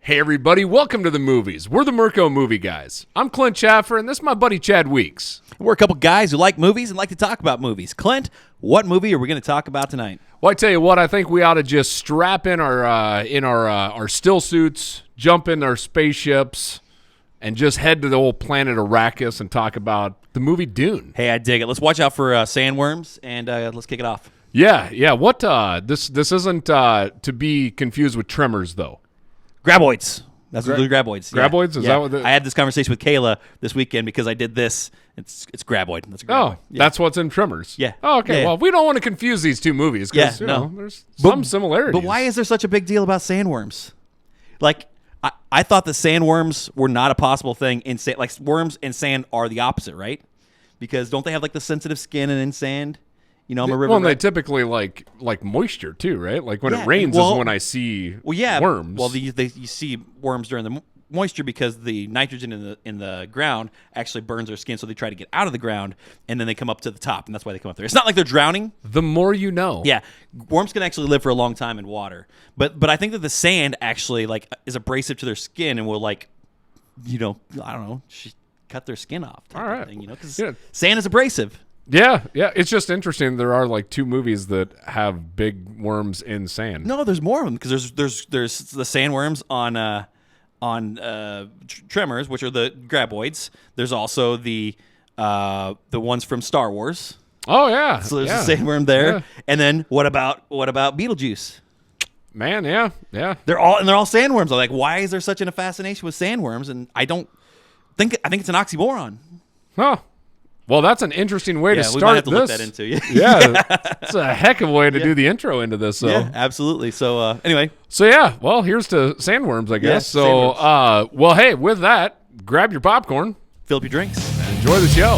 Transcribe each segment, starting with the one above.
Hey everybody, welcome to the movies. We're the Mirko Movie Guys. I'm Clint Schaffer, and this is my buddy Chad Weeks. We're a couple guys who like movies and like to talk about movies. Clint, what movie are we going to talk about tonight? Well, I tell you what, I think we ought to just strap in our still suits, jump in our spaceships, and just head to the old planet Arrakis and talk about the movie Dune. Hey, I dig it. Let's watch out for sandworms, and let's kick it off. Yeah. What? This isn't to be confused with Tremors, though. Graboids. That's what the graboids. Graboids? Is that what I had this conversation with Kayla this weekend because I did this. It's graboid. That's a graboid. Oh, that's what's in Tremors. Yeah. Oh, okay. Yeah. Well, we don't want to confuse these two movies because there's some similarities. But why is there such a big deal about sandworms? Like, I thought the sandworms were not a possible thing in sand. Like, worms and sand are the opposite, right? Because don't they have like the sensitive skin and in sand? You know, I'm a river. Well, they typically like moisture too, right? Like when it rains is when I see worms. Well, you see worms during the moisture because the nitrogen in the ground actually burns their skin, so they try to get out of the ground, and then they come up to the top, and that's why they come up there. It's not like they're drowning. The more you know. Yeah, worms can actually live for a long time in water, but I think that the sand actually like is abrasive to their skin and will like, I don't know, cut their skin off. All right, thing, because sand is abrasive. Yeah. It's just interesting. There are like two movies that have big worms in sand. No, there's more of them because there's the sandworms on Tremors, which are the graboids. There's also the ones from Star Wars. Oh yeah. So there's a sandworm there. Yeah. And then what about Beetlejuice? Man, yeah. They're all sandworms. I'm like, why is there such a fascination with sandworms? And I think it's an oxymoron. Huh. Well, that's an interesting way to start we might have to this. Look that into. Yeah, it's a heck of a way to do the intro into this. So. Yeah, absolutely. So anyway. So yeah, well, here's to sandworms, I guess. Yeah, so, well, hey, with that, grab your popcorn, fill up your drinks, and enjoy the show.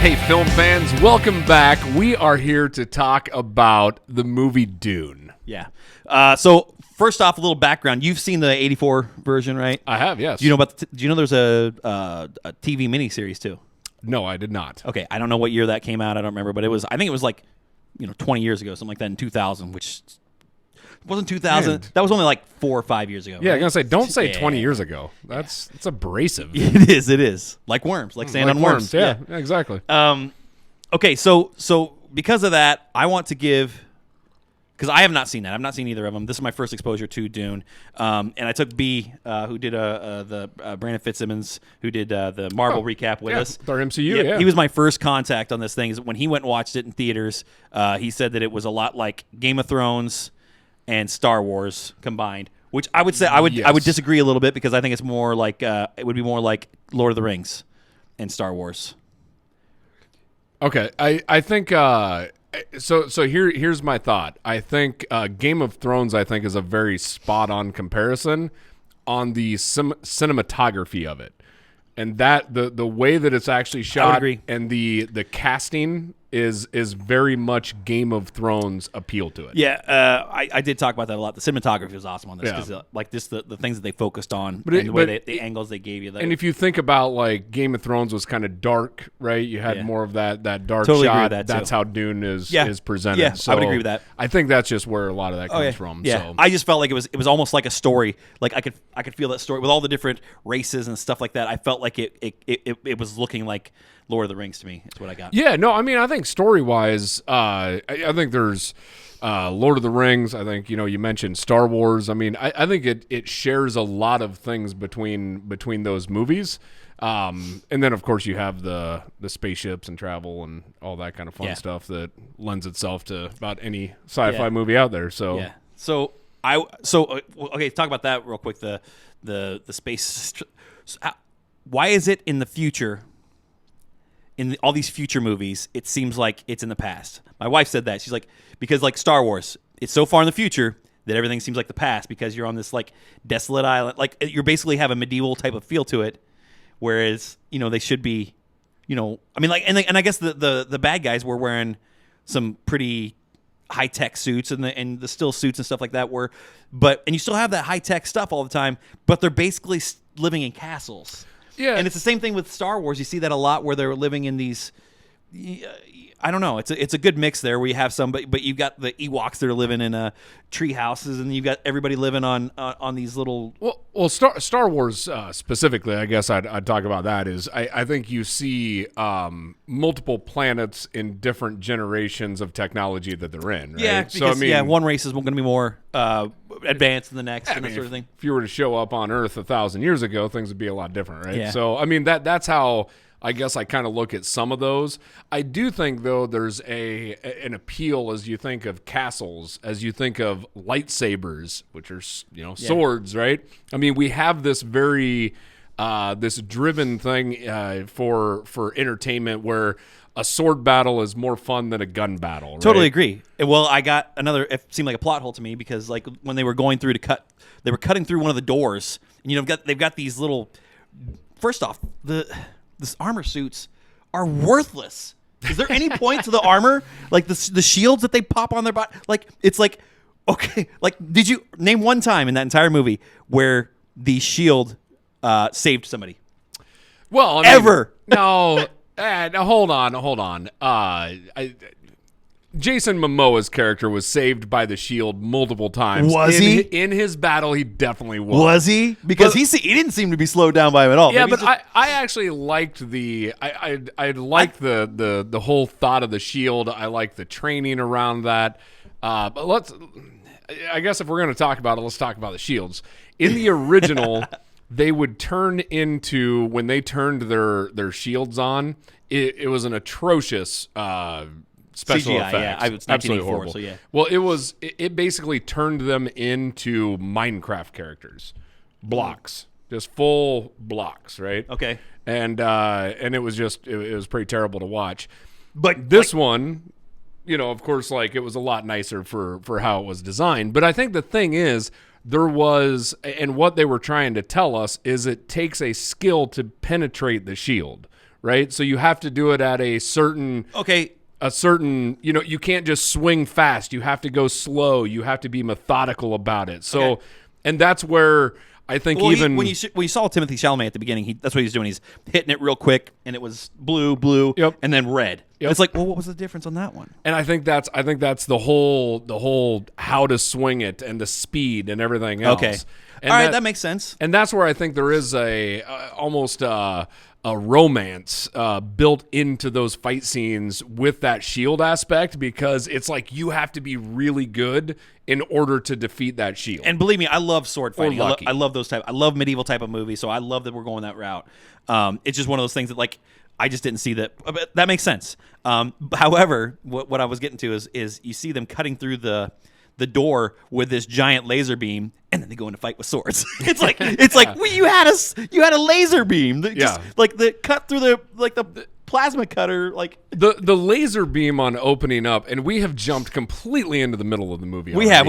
Hey, film fans, welcome back. We are here to talk about the movie Dune. Yeah. So first off, a little background. You've seen the '84 version, right? I have, yes. Do you know about? Do you know there's a TV miniseries too? No, I did not. Okay, I don't know what year that came out. I don't remember, but I think it was like 20 years ago, something like that, in 2000, which wasn't 2000. Man. That was only like 4 or 5 years ago. Yeah, right? I'm gonna say, don't say 20 years ago. It's abrasive. It is like worms, like sand on worms. Yeah, exactly. Okay, so because of that, I want to give, because I have not seen that. I've not seen either of them. This is my first exposure to Dune, and I took B, who did the Brandon Fitzsimmons, who did the Marvel recap with us. Our MCU. Yeah, he was my first contact on this thing. Is when he went and watched it in theaters. He said that it was a lot like Game of Thrones and Star Wars combined, which I would say I would disagree a little bit because I think it's more like it would be more like Lord of the Rings and Star Wars. Okay, I think so. Here's my thought. I think Game of Thrones is a very spot on comparison on the cinematography of it, and that the way that it's actually shot and the casting is very much Game of Thrones appeal to it. Yeah, I did talk about that a lot. The cinematography was awesome on this because the things that they focused on and the angles they gave you. And if you think about like Game of Thrones was kind of dark, right? You had more of that dark totally shot. Agree with that that's too. how Dune is presented. Yeah, so I would agree with that. I think that's just where a lot of that comes from. Yeah, so. I just felt like it was almost like a story. Like I could feel that story with all the different races and stuff like that. I felt like it was looking like Lord of the Rings to me. That's what I got. Yeah, no, I mean, I think story-wise, I think there's Lord of the Rings. I think, you mentioned Star Wars. I mean, I think it shares a lot of things between those movies. And then, of course, you have the spaceships and travel and all that kind of fun stuff that lends itself to about any sci-fi movie out there. So, yeah. Okay, talk about that real quick. The space. Why is it in the future? In all these future movies, it seems like it's in the past. My wife said that. She's like, because like Star Wars, it's so far in the future that everything seems like the past because you're on this like desolate island. Like you basically have a medieval type of feel to it, whereas they should be, I mean, like, and I guess the bad guys were wearing some pretty high tech suits and the still suits and stuff like that and you still have that high tech stuff all the time, but they're basically living in castles. Yeah. And it's the same thing with Star Wars. You see that a lot where they're living in these. I don't know. It's a good mix there where you have some, but you've got the Ewoks that are living in tree houses, and you've got everybody living on these little. Well, Star Wars specifically, I guess I'd talk about that. Is I think you see multiple planets in different generations of technology that they're in. Right? Yeah, because one race is going to be more advanced than the next, and that sort of thing. If you were to show up on Earth 1,000 years ago, things would be a lot different, right? Yeah. So I mean that's how. I guess I kind of look at some of those. I do think, though, there's an appeal as you think of castles, as you think of lightsabers, which are swords, right? I mean, we have this very this driven thing for entertainment where a sword battle is more fun than a gun battle. Right? Totally agree. Well, I got another. It seemed like a plot hole to me because, like, when they were going through to cut, they were cutting through one of the doors, and they've got these little. First off, this armor suits are worthless. Is there any point to the armor? Like the shields that they pop on their body? Like, it's like, okay, like, did you name one time in that entire movie where the shield saved somebody? Well, ever. No, hold on. Jason Momoa's character was saved by the shield multiple times. Was he? In his battle, he definitely was. Was he? Because he didn't seem to be slowed down by him at all. Yeah, but I actually liked I liked the whole thought of the shield. I like the training around that. But I guess if we're going to talk about it, let's talk about the shields. In the original, they would turn into, when they turned their shields on, it was an atrocious special CGI, effects. yeah. It was absolutely 1984, horrible. so yeah. Well, it basically turned them into Minecraft characters, blocks, just full blocks, right? Okay. And it was it was pretty terrible to watch. But this one, of course, like, it was a lot nicer for how it was designed. But I think the thing is, there was, and what they were trying to tell us is it takes a skill to penetrate the shield, right? So you have to do it at a certain you can't just swing fast. You have to go slow. You have to be methodical about it. So, and that's where I think when you saw Timothée Chalamet at the beginning, that's what he's doing. He's hitting it real quick, and it was blue, yep, and then red. Yep. It's like, well, what was the difference on that one? And I think that's the whole how to swing it and the speed and everything else. Okay, and all right, that makes sense. And that's where I think there is almost a romance built into those fight scenes with that shield aspect, because it's like you have to be really good in order to defeat that shield. And believe me, I love sword fighting. lucky. I love those type. I love medieval type of movies, so I love that we're going that route. It's just one of those things that, like, I just didn't see that. But that makes sense. However, what I was getting to is you see them cutting through the door with this giant laser beam, and then they go into fight with swords. It's like well, you had a laser beam that just, like, the cut through the plasma cutter, like the laser beam on opening up, and we have jumped completely into the middle of the movie. We have.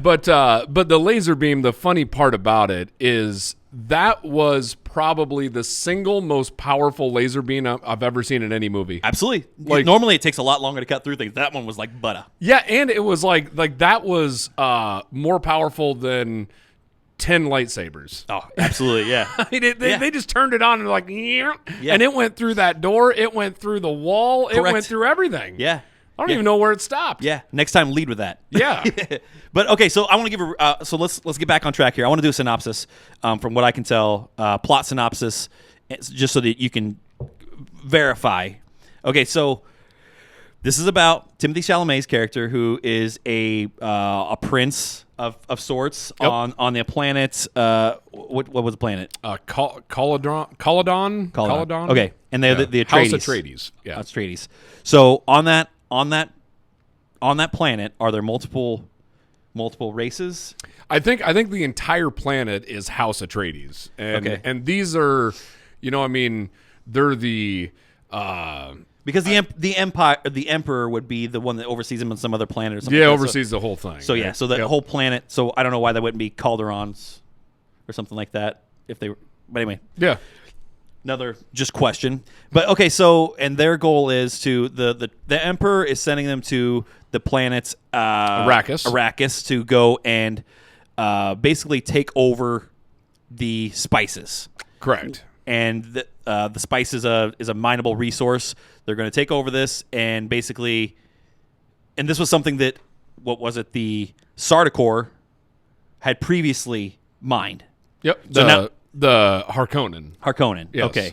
But the laser beam, the funny part about it is that was probably the single most powerful laser beam I've ever seen in any movie. Absolutely. Like, normally it takes a lot longer to cut through things. That one was like butter. Yeah, and it was like that was more powerful than 10 lightsabers. Oh, absolutely, yeah. I mean, they just turned it on and like, and it went through that door. It went through the wall. Correct. It went through everything. Yeah. I don't even know where it stopped. Yeah. Next time, lead with that. Yeah. But okay, so I want to give so let's get back on track here. I want to do a synopsis from what I can tell, plot synopsis, just so that you can verify. Okay, so this is about Timothée Chalamet's character, who is a prince of sorts on the planet. What was the planet? Caladon. Okay, and they're the Atreides. House Atreides. Yeah, Atreides. So on that planet, are there multiple races? I think the entire planet is House Atreides, and these are, they're the. Because the emperor would be the one that oversees them on some other planet or something. Yeah, like oversees the whole thing. So yeah, so the whole planet. So I don't know why that wouldn't be Calderons or something like that if they were. But anyway, yeah. Another just question. But okay, so and their goal is to the emperor is sending them to the planet Arrakis to go and basically take over the spices. Correct. and the spice is a mineable resource. They're going to take over this, and basically, and this was something that the Sardaukar had previously mined. Yep. So now the Harkonnen. Harkonnen. Yes.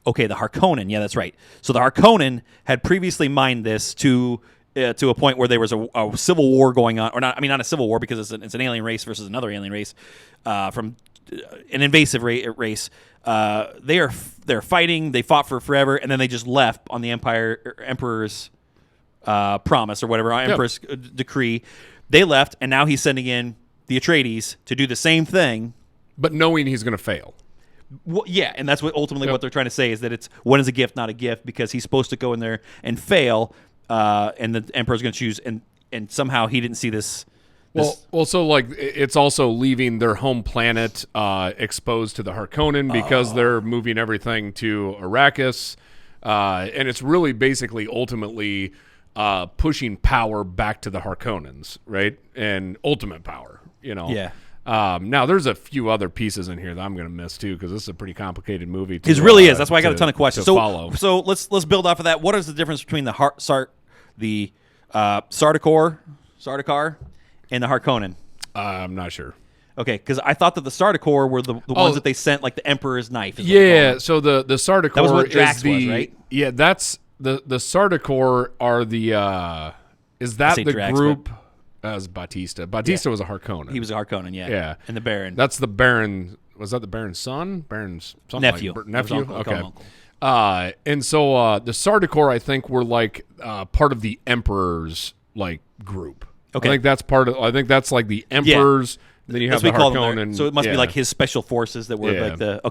Okay, the Harkonnen. Yeah, that's right. So the Harkonnen had previously mined this to a point where there was a civil war going on, or not? I mean, not a civil war because it's an alien race versus another alien race from an invasive race. They're fighting. They fought for forever, and then they just left on the Emperor's promise or whatever, Emperor's decree. They left, and now he's sending in the Atreides to do the same thing, but knowing he's going to fail. Well, yeah, and that's what ultimately what they're trying to say is that it's one is a gift, not a gift, because he's supposed to go in there and fail, and the Emperor's going to choose, and somehow he didn't see this. Well, so like it's also leaving their home planet exposed to the Harkonnen because they're moving everything to Arrakis, and it's really basically ultimately pushing power back to the Harkonnens, right? And ultimate power, Yeah. Now, there's a few other pieces in here that I'm going to miss too because this is a pretty complicated movie. It really is. That's why I got a ton of questions. So let's build off of that. What is the difference between the Sardaukar, and the Harkonnen? I'm not sure. Okay, because I thought that the Sardaukar were the ones that they sent, like the Emperor's knife. Yeah. So the Sardaukar that was what Drax was was, right? Yeah, that's the Sardaukar are the. Is that the Drax, group? As Batista. Batista was a Harkonnen. He was a Harkonnen, yeah. Yeah. And the Baron. That's the Baron. Was that the Baron's son? Baron's something nephew. Like, nephew? Uncle, okay. uncle. And so the Sardaukar, I think, were like part of the Emperor's like group. Okay. I think that's like the Emperor's. Yeah. Then you have the Harkonnen. So it must be like his special forces that were like the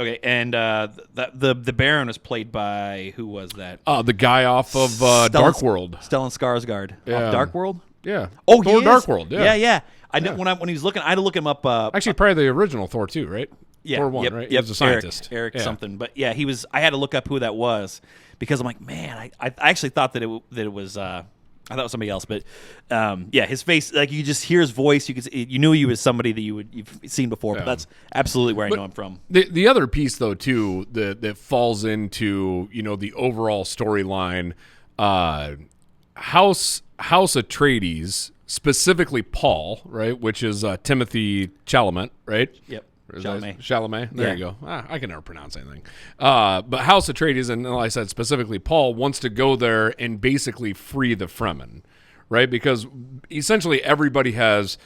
Okay, and the Baron was played by who was that? The guy off of Dark World, Stellan Skarsgård. Off Dark World. Yeah. Oh, Thor he Dark World. Yeah. Yeah. I did, when he was looking, I had to look him up. Actually, probably the original Thor too, right? Yeah. Thor 1, yep, right? Yep. He was a scientist. Eric something, but yeah, he was. I had to look up who that was because I'm like, man, I actually thought that it was. I thought it was somebody else, but yeah, his face, like you just hear his voice, you knew he was somebody that you've seen before, but that's absolutely where I know him from. The other piece though too that falls into the overall storyline, House Atreides, specifically Paul, right, which is Timothy Chalamet, right? Yep. Chalamet. There you go. I can never pronounce anything. But House Atreides, and like I said specifically, Paul wants to go there and basically free the Fremen, right? Because essentially everybody has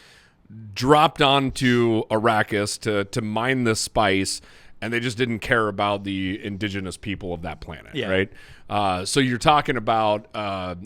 dropped onto Arrakis to mine this spice, and they just didn't care about the indigenous people of that planet, right? So you're talking about a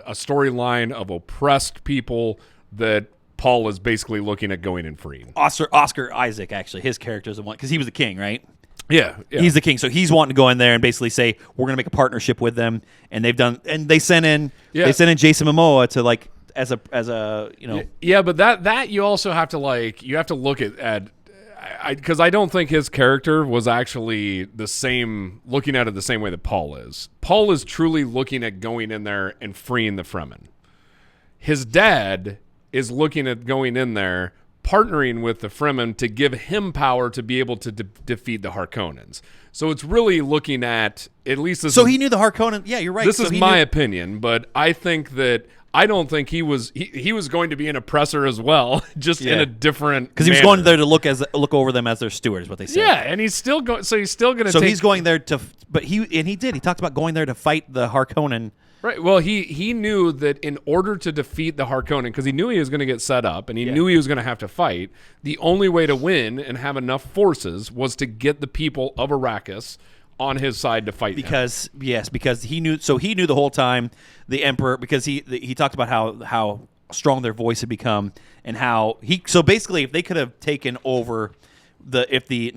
storyline of oppressed people that Paul is basically looking at going and freeing. Oscar Isaac, actually, his character is the one because he was the king, right? Yeah, he's the king, so he's wanting to go in there and basically say we're going to make a partnership with them, and they sent in Jason Momoa to like as a Yeah, but that you also have to look at because I don't think his character was actually looking at it the same way that Paul is. Paul is truly looking at going in there and freeing the Fremen. His dad is looking at going in there, partnering with the Fremen to give him power to be able to defeat the Harkonnens. So it's really looking at least this. So he knew the Harkonnen. Yeah, you're right. This is my opinion, but I don't think he was going to be an oppressor as well, just in a different because he was going there to look over them as their steward, is what they said. Yeah, and he's still going. So he's still going to. So he's going there he talked about going there to fight the Harkonnen. Right. Well, he knew that in order to defeat the Harkonnen, because he knew he was going to get set up and he knew he was going to have to fight, the only way to win and have enough forces was to get the people of Arrakis on his side to fight because he knew the whole time the Emperor, because he talked about how strong their voice had become and how so basically if they could have taken over if the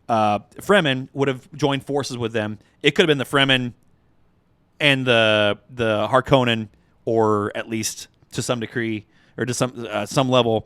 Fremen would have joined forces with them, it could have been the Fremen and the Harkonnen, or at least to some degree or to some level,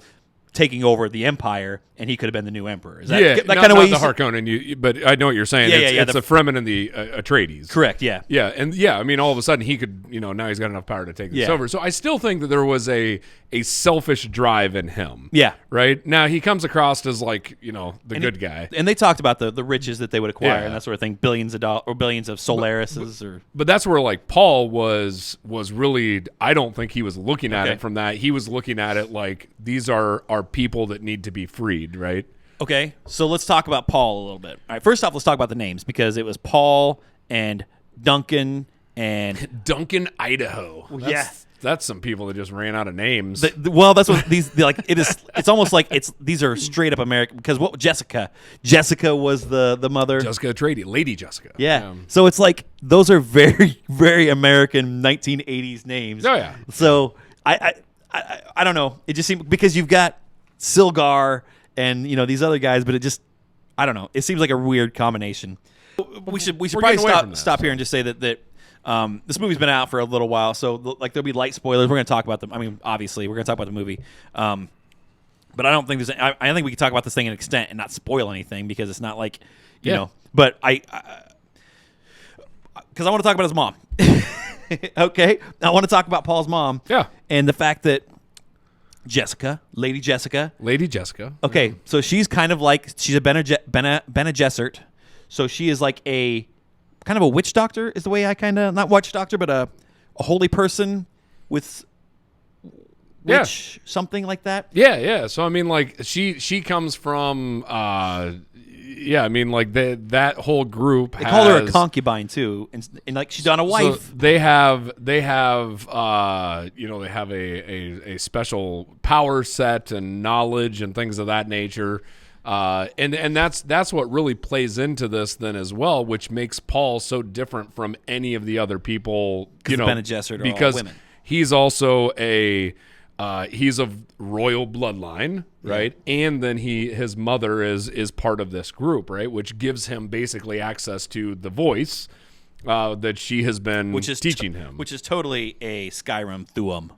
taking over the empire, and he could have been the new emperor. Is that Yeah, that not, kind of not way? the Harkonnen, but I know what you're saying. Yeah, It's the Fremen and the Atreides. Correct. Yeah. Yeah, and I mean, all of a sudden he could, now he's got enough power to take this Yeah. over. So I still think that there was a selfish drive in him. Yeah. Right? Now he comes across as like, the good guy. And they talked about the riches that they would acquire Yeah. and that sort of thing, billions of dollars or billions of Solarises But that's where like Paul was really, I don't think he was looking at Okay. it from that. He was looking at it like these are people that need to be freed, right? Okay, so let's talk about Paul a little bit. All right, first off, let's talk about the names because it was Paul and Duncan and Duncan, Idaho. That's some people that just ran out of names. well, that's what these like. It is. It's almost like these are straight up American because what Jessica was the mother. Jessica Atreides, Lady Jessica. Yeah. So it's like those are very very American 1980s names. Oh yeah. So I don't know. It just seems because you've got Silgar and these other guys, but it just I don't know. It seems like a weird combination. We should probably stop here and just say that this movie's been out for a little while, so like there'll be light spoilers. We're going to talk about them. I mean, obviously, we're going to talk about the movie, but I don't think I think we can talk about this thing in extent and not spoil anything because it's not like you know. But because I want to talk about his mom. Okay, I want to talk about Paul's mom. Yeah, and the fact that Lady Jessica. Okay, so she's kind of like she's a Bene Gesserit, so she is like a kind of a witch doctor is the way I kind of not witch doctor, but a holy person with witch something like that. Yeah. So I mean, like she comes from I mean, like that whole group. They call her a concubine too, and like she's on a wife. So they have they have a special power set and knowledge and things of that nature. And that's what really plays into this then as well, which makes Paul so different from any of the other people, Bene Gesserit are because all women. He's also he's of royal bloodline, right? Yeah. And then his mother is part of this group, right? Which gives him basically access to the voice that she has been teaching him, which is totally a Skyrim Thuum.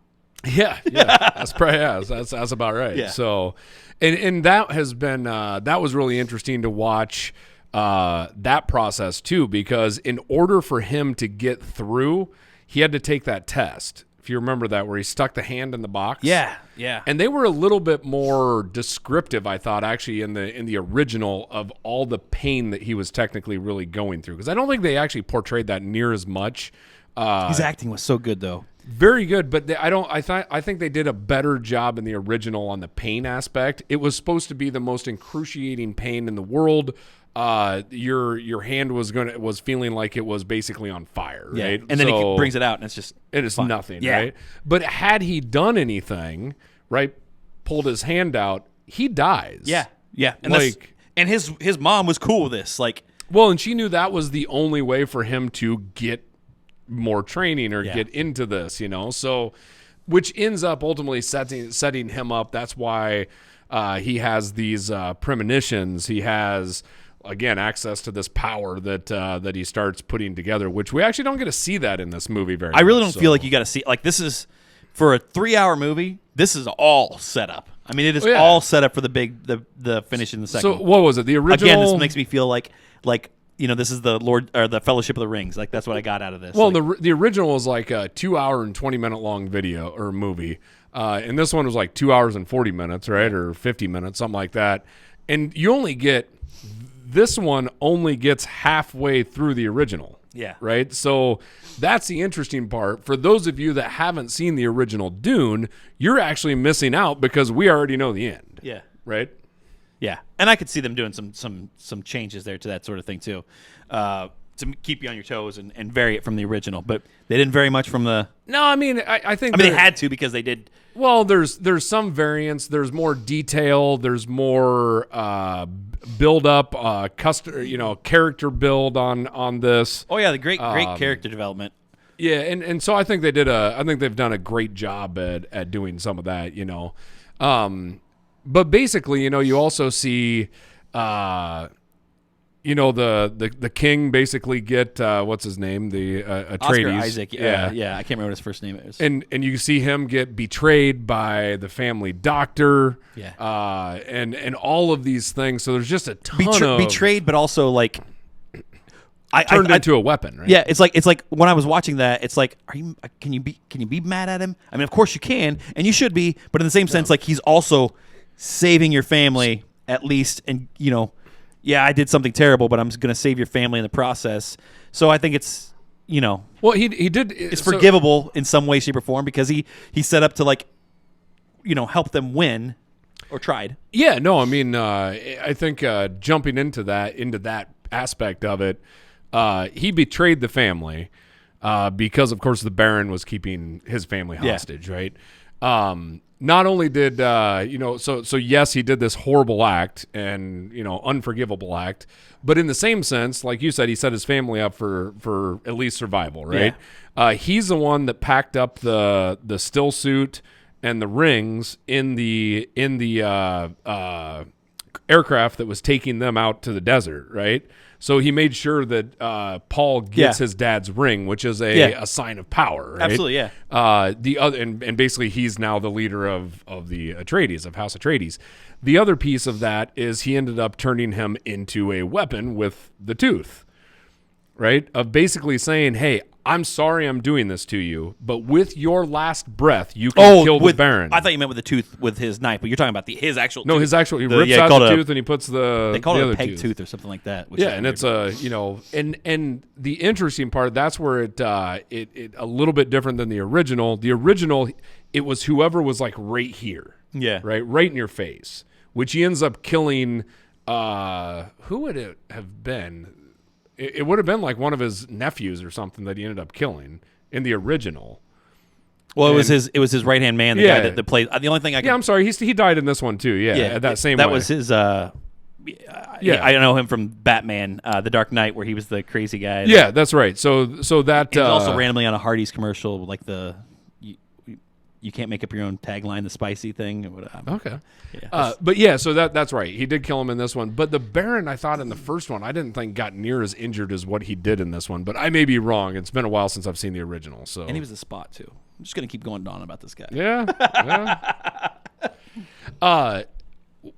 Yeah, that's probably that's about right. Yeah. So, and that has been that was really interesting to watch that process too, because in order for him to get through, he had to take that test. If you remember that, where he stuck the hand in the box. Yeah. And they were a little bit more descriptive, I thought, actually in the original of all the pain that he was technically really going through, because I don't think they actually portrayed that near as much. His acting was so good though. Very good, but I think they did a better job in the original on the pain aspect. It was supposed to be the most excruciating pain in the world. Your hand was feeling like it was basically on fire, right? And then he brings it out, and it's fine. Nothing, right? But had he done anything, right, pulled his hand out, he dies. Yeah, and his mom was cool with this, and she knew that was the only way for him to get more training or get into this, so which ends up ultimately setting him up. That's why he has these premonitions. He has, again, access to this power that he starts putting together, which we actually don't get to see that in this movie very much. I really don't feel like you got to see this is for a 3-hour movie. This is all set up. I mean, it is all set up for the finish in the second. So what was it? The original. Again, this makes me feel like this is the Lord or the Fellowship of the Rings. Like that's what I got out of this. Well, the original was like a 2-hour and 20-minute long video or movie, and this one was like 2 hours and 40 minutes, right, or 50 minutes, something like that. And this one only gets halfway through the original. Yeah. Right. So that's the interesting part. For those of you that haven't seen the original Dune, you're actually missing out because we already know the end. Yeah. Right. Yeah, and I could see them doing some changes there to that sort of thing too, to keep you on your toes and vary it from the original. But they didn't vary much from the. No, I mean I think they had to because they did. Well, there's some variance. There's more detail. There's more build up, character build on this. Oh yeah, the great character development. Yeah, and so I think they've done a great job at doing some of that. But basically, you also see, the king basically get what's his name, the Oscar Atreides. Isaac. Yeah. I can't remember what his first name is. And you see him get betrayed by the family doctor. Yeah. And all of these things. So there's just a ton of betrayed, but also like turned into a weapon, right? Yeah, it's like when I was watching that, it's like, can you be mad at him? I mean, of course you can, and you should be, but in the same sense, like he's also saving your family at least, and I did something terrible, but I'm going to save your family in the process. So I think it's well, he did. It's forgivable in some way, shape, or form because he set up to help them win or tried. Yeah, no, I mean, I think jumping into that aspect of it. He betrayed the family because, of course, the Baron was keeping his family hostage, right? Not only did so yes, he did this horrible act and unforgivable act, but in the same sense, like you said, he set his family up for at least survival, right? Yeah. He's the one that packed up the still suit and the rings in the aircraft that was taking them out to the desert, right? So he made sure that Paul gets his dad's ring, which is a sign of power, right? Absolutely, yeah. The other, and basically he's now the leader of the Atreides, of House Atreides. The other piece of that is he ended up turning him into a weapon with the tooth, right? Of basically saying, hey, I'm sorry I'm doing this to you, but with your last breath, you can kill the Baron. I thought you meant with the tooth, with his knife, but you're talking about his actual tooth. No, his actual, he rips out the tooth and he puts they call it a peg tooth or something like that. Yeah, and it's and the interesting part, that's where it a little bit different than the original. The original, it was whoever was like right here. Yeah. Right in your face, which he ends up killing, who would it have been? It would have been like one of his nephews or something that he ended up killing in the original. Well, it was his right hand man, the guy that played. The only thing I I'm sorry, he died in this one too. Yeah, that same. That way. was his. I know him from Batman, The Dark Knight, where he was the crazy guy. Yeah, that's right. So that he was also randomly on a Hardee's commercial, like you can't make up your own tagline, the spicy thing. Or whatever. Okay. Yeah. But yeah, so that's right. He did kill him in this one. But the Baron, I thought in the first one, I didn't think got near as injured as what he did in this one. But I may be wrong. It's been a while since I've seen the original. So. And he was a spot too. I'm just gonna keep going on about this guy. Yeah.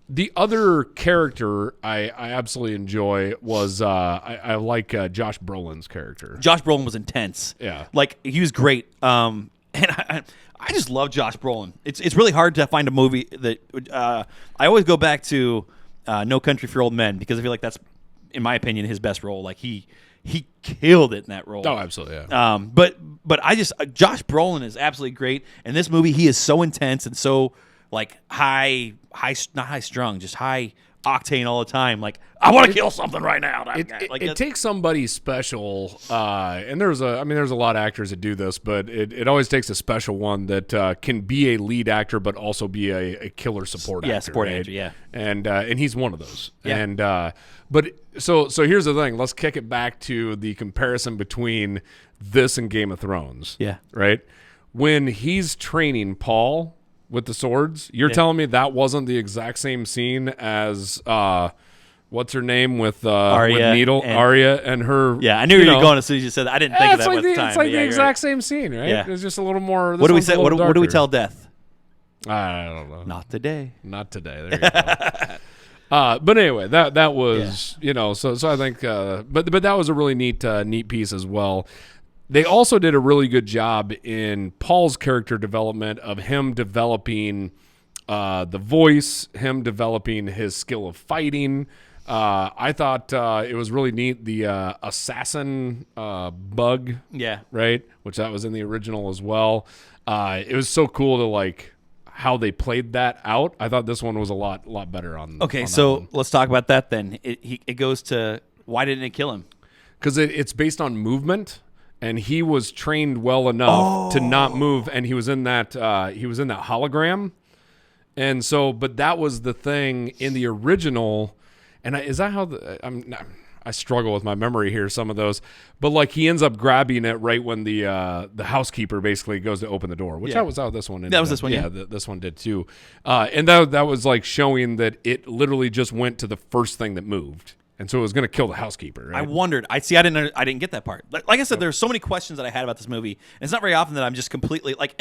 The other character I absolutely enjoy was I like Josh Brolin's character. Josh Brolin was intense. Yeah. Like he was great. And I just love Josh Brolin. It's really hard to find a movie that I always go back to No Country for Old Men because I feel like that's, in my opinion, his best role. Like he killed it in that role. Oh, absolutely. Yeah. But I just Josh Brolin is absolutely great. In this movie, he is so intense and so like high not high strung, just high octane all the time. Like I want to kill something right now. It takes somebody special, and there's a lot of actors that do this, but it always takes a special one that can be a lead actor, but also be a killer support actor. Yeah, support right? actor. Yeah, and he's one of those. Yeah. And but so here's the thing. Let's kick it back to the comparison between this and Game of Thrones. Yeah, right. When he's training Paul with the swords, you're telling me that wasn't the exact same scene as what's her name with Needle, Arya and her. Yeah, I knew you were going as soon as you said that. I didn't think of that at the time. It's like the exact same scene, right? Yeah. It's just a little more. What do we say? What do we tell Death? I don't know. Not today. Not today. There you go. But anyway, that was so I think but that was a really neat piece as well. They also did a really good job in Paul's character development of him developing the voice, him developing his skill of fighting. I thought it was really neat, the assassin bug, right, which that was in the original as well. It was so cool to like how they played that out. I thought this one was a lot better on. Okay, on so that one. let's talk about that then. It goes to why didn't it kill him? Because it's based on movement. And he was trained well enough to not move, and he was in that hologram, and so. But that was the thing in the original, and is that how I struggle with my memory here. Some of those, but like he ends up grabbing it right when the housekeeper basically goes to open the door, which that was how this one ended. That was this one, yeah. This one did too, and that was like showing that it literally just went to the first thing that moved. and so it was going to kill the housekeeper. Right? I wondered. I didn't get that part. Like I said, there's so many questions that I had about this movie, and it's not very often that I'm just completely like.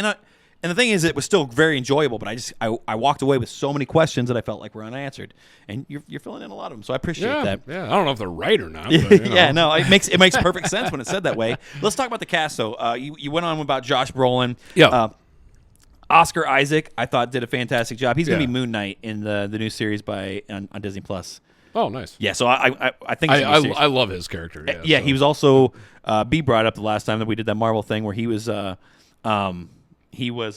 And the thing is, it was still very enjoyable, but I walked away with so many questions that I felt like were unanswered, and you're filling in a lot of them, so I appreciate that. Yeah, I don't know if they're right or not. But, Yeah, no, it makes perfect sense when it's said that way. Let's talk about the cast, though. You went on about Josh Brolin. Yeah. Oscar Isaac, I thought did a fantastic job. He's going to Yeah. be Moon Knight in the new series on Disney Plus. Oh, nice. Yeah, so I think I love his character. Yeah, he was also B brought up the last time that we did that Marvel thing where he was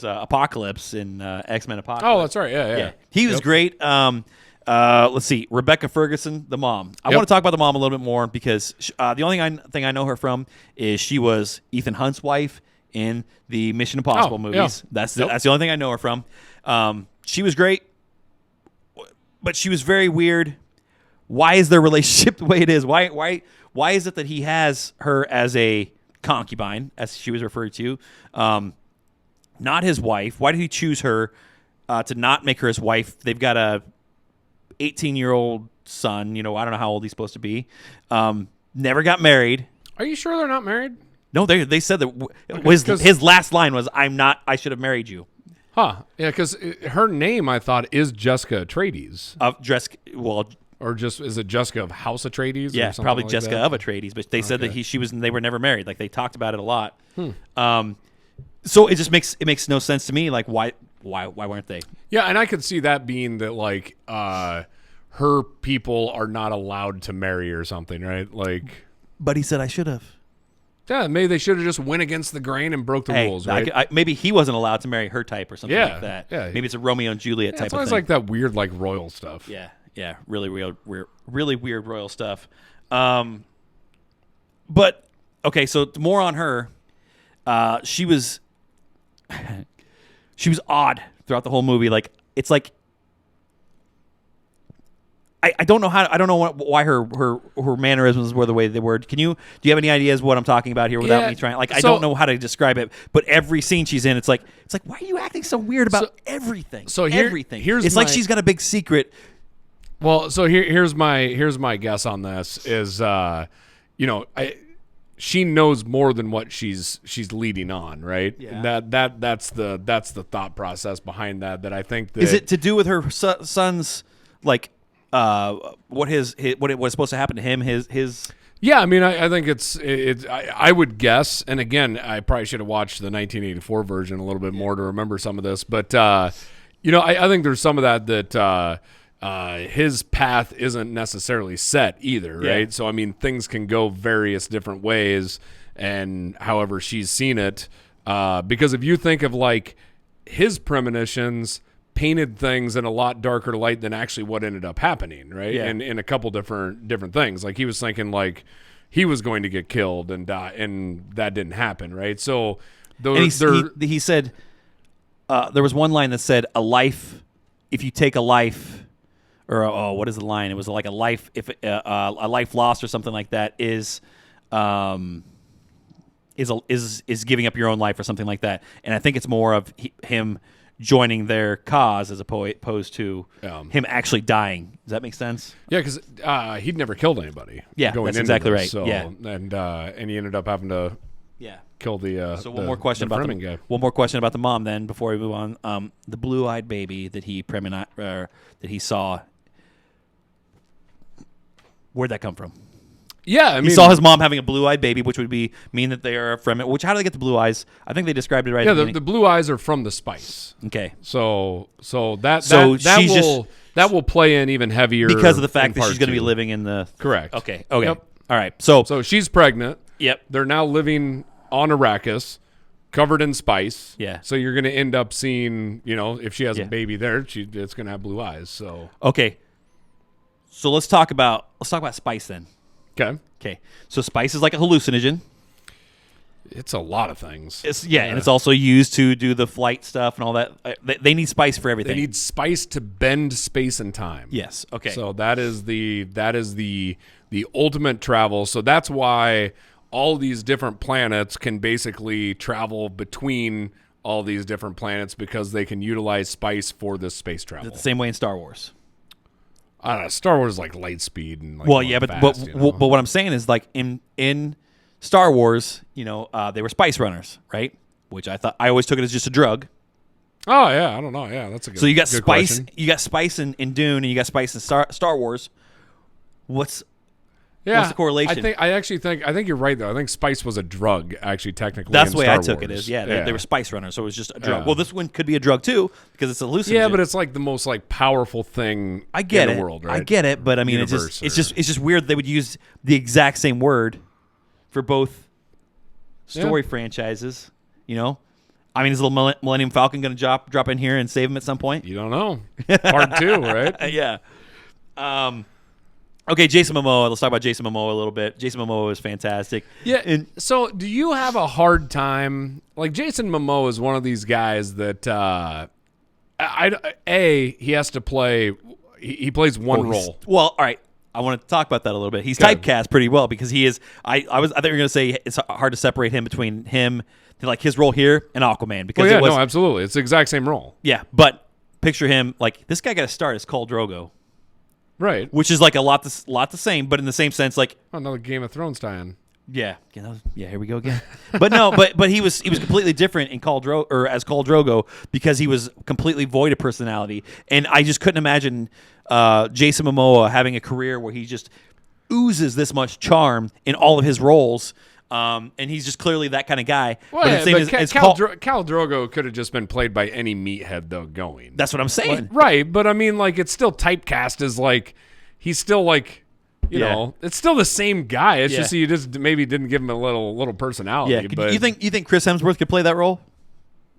Apocalypse in X-Men Apocalypse. Oh, that's right. Yeah. He was great. Let's see, Rebecca Ferguson, the mom. I want to talk about the mom a little bit more because the only thing I know her from is she was Ethan Hunt's wife in the Mission Impossible movies. Yeah. That's the only thing I know her from. She was great, but she was very weird. Why is their relationship the way it is? Why is it that he has her as a concubine, as she was referred to, not his wife? Why did he choose her to not make her his wife? They've got a 18-year-old son. I don't know how old he's supposed to be. Never got married. Are you sure they're not married? No, they said that his last line was, "I'm not. I should have married you." Huh? Yeah, because her name I thought is Jessica Atreides. Or just is it Jessica of House Atreides? Yeah, or something probably like Jessica that? of Atreides. But they said that they were never married. Like they talked about it a lot. So it just makes no sense to me. Like why weren't they? Yeah, and I could see that being that like her people are not allowed to marry or something, right? Like, but he said I should have. Yeah, maybe they should have just went against the grain and broke the rules, right? Maybe he wasn't allowed to marry her type or something like that. Yeah. Maybe it's a Romeo and Juliet type of thing. It's always like that weird, like royal stuff. Yeah, really weird royal stuff. But okay, so more on her. She was odd throughout the whole movie. Like it's like I don't know why her mannerisms were the way they were. Do you have any ideas what I'm talking about here without me trying? Like I don't know how to describe it, but every scene she's in, it's like why are you acting so weird about everything? Everything. It's like she's got a big secret. Well, so here's my guess on this is she knows more than what she's leading on, right? Yeah. That's the thought process behind that I think that is it to do with her son's like what it was supposed to happen to him his Yeah, I mean, I think I would guess, and again, I probably should have watched the 1984 version a little bit more to remember some of this, but I think there's some of that his path isn't necessarily set either, right? Yeah. So I mean, things can go various different ways, and however she's seen it, because if you think of like his premonitions painted things in a lot darker light than actually what ended up happening, right? Yeah. And in a couple different things. Like he was thinking like he was going to get killed and die, and that didn't happen, right? So he said there was one line that said a life, if you take a life, or what is the line? It was like a life, if a life lost or something like that is giving up your own life or something like that. And I think it's more of him joining their cause as opposed to him actually dying. Does that make sense? Yeah, because he'd never killed anybody. Yeah, going that's into exactly this, right. So, yeah, and he ended up having to kill the. So one more question about guy. One more question about the mom. Then before we move on, the blue-eyed baby that he saw. Where'd that come from? Yeah, I mean, he saw his mom having a blue-eyed baby, which would mean that they are from it. Which, how do they get the blue eyes? I think they described it right. Yeah, at the the blue eyes are from the spice. Okay, so that will play in even heavier because of the fact that she's going to be two. living in the correct. Okay. Yep. All right. So she's pregnant. Yep. They're now living on Arrakis, covered in spice. Yeah. So you're going to end up seeing, if she has a baby there, it's going to have blue eyes. So okay. So let's talk about spice then. Okay. So spice is like a hallucinogen. It's a lot of things. And it's also used to do the flight stuff and all that. They need spice for everything. They need spice to bend space and time. Yes. Okay. So that is the ultimate travel. So that's why all these different planets can basically travel between all these different planets because they can utilize spice for this space travel. It's the same way in Star Wars. I don't know. Star Wars is like light speed and like Well, going yeah, but fast, you know? but what I'm saying is like in Star Wars, they were spice runners, right? Which I always took it as just a drug. Oh yeah, I don't know. Yeah, that's a good. So you got good spice, question. you got spice in Dune, and you got spice in Star Wars. What's the correlation? I think you're right though. I think spice was a drug actually technically. That's in the way Star I took it. Wars. Is they were spice runners, so it was just a drug. Yeah. Well, this one could be a drug too because it's a hallucinogen. Yeah, but it's like the most like powerful thing I get in it. the world, right? I get it, but I mean, Universe it's just weird they would use the exact same word for both story franchises. I mean, is the little Millennium Falcon going to drop in here and save him at some point? You don't know. Part 2, right? Yeah. Okay, Jason Momoa. Let's talk about Jason Momoa a little bit. Jason Momoa is fantastic. Yeah. And So, do you have a hard time? Like Jason Momoa is one of these guys that he has to play. He plays one role. Well, all right. I want to talk about that a little bit. He's Good. typecast pretty well because he is. I think you were going to say it's hard to separate him between him, like his role here, and Aquaman because Well, yeah, it was no, absolutely. It's the exact same role. yeah. But picture him like this guy got to start as Khal Drogo, Right. which is like a lot the same, but in the same sense, like Another Game of Thrones tie-in. yeah, here we go again. But no, but he was completely different in Khal Drogo because he was completely void of personality, and I just couldn't imagine Jason Momoa having a career where he just oozes this much charm in all of his roles. And he's just clearly that kind of guy. Well, but yeah, it's but Khal Drogo could have just been played by any meathead though going. that's what I'm saying. Right, but I mean, like, it's still typecast as like he's still like, you Yeah. know, it's still the same guy. It's Yeah. just you just maybe didn't give him a little personality. Yeah, But you think Chris Hemsworth could play that role?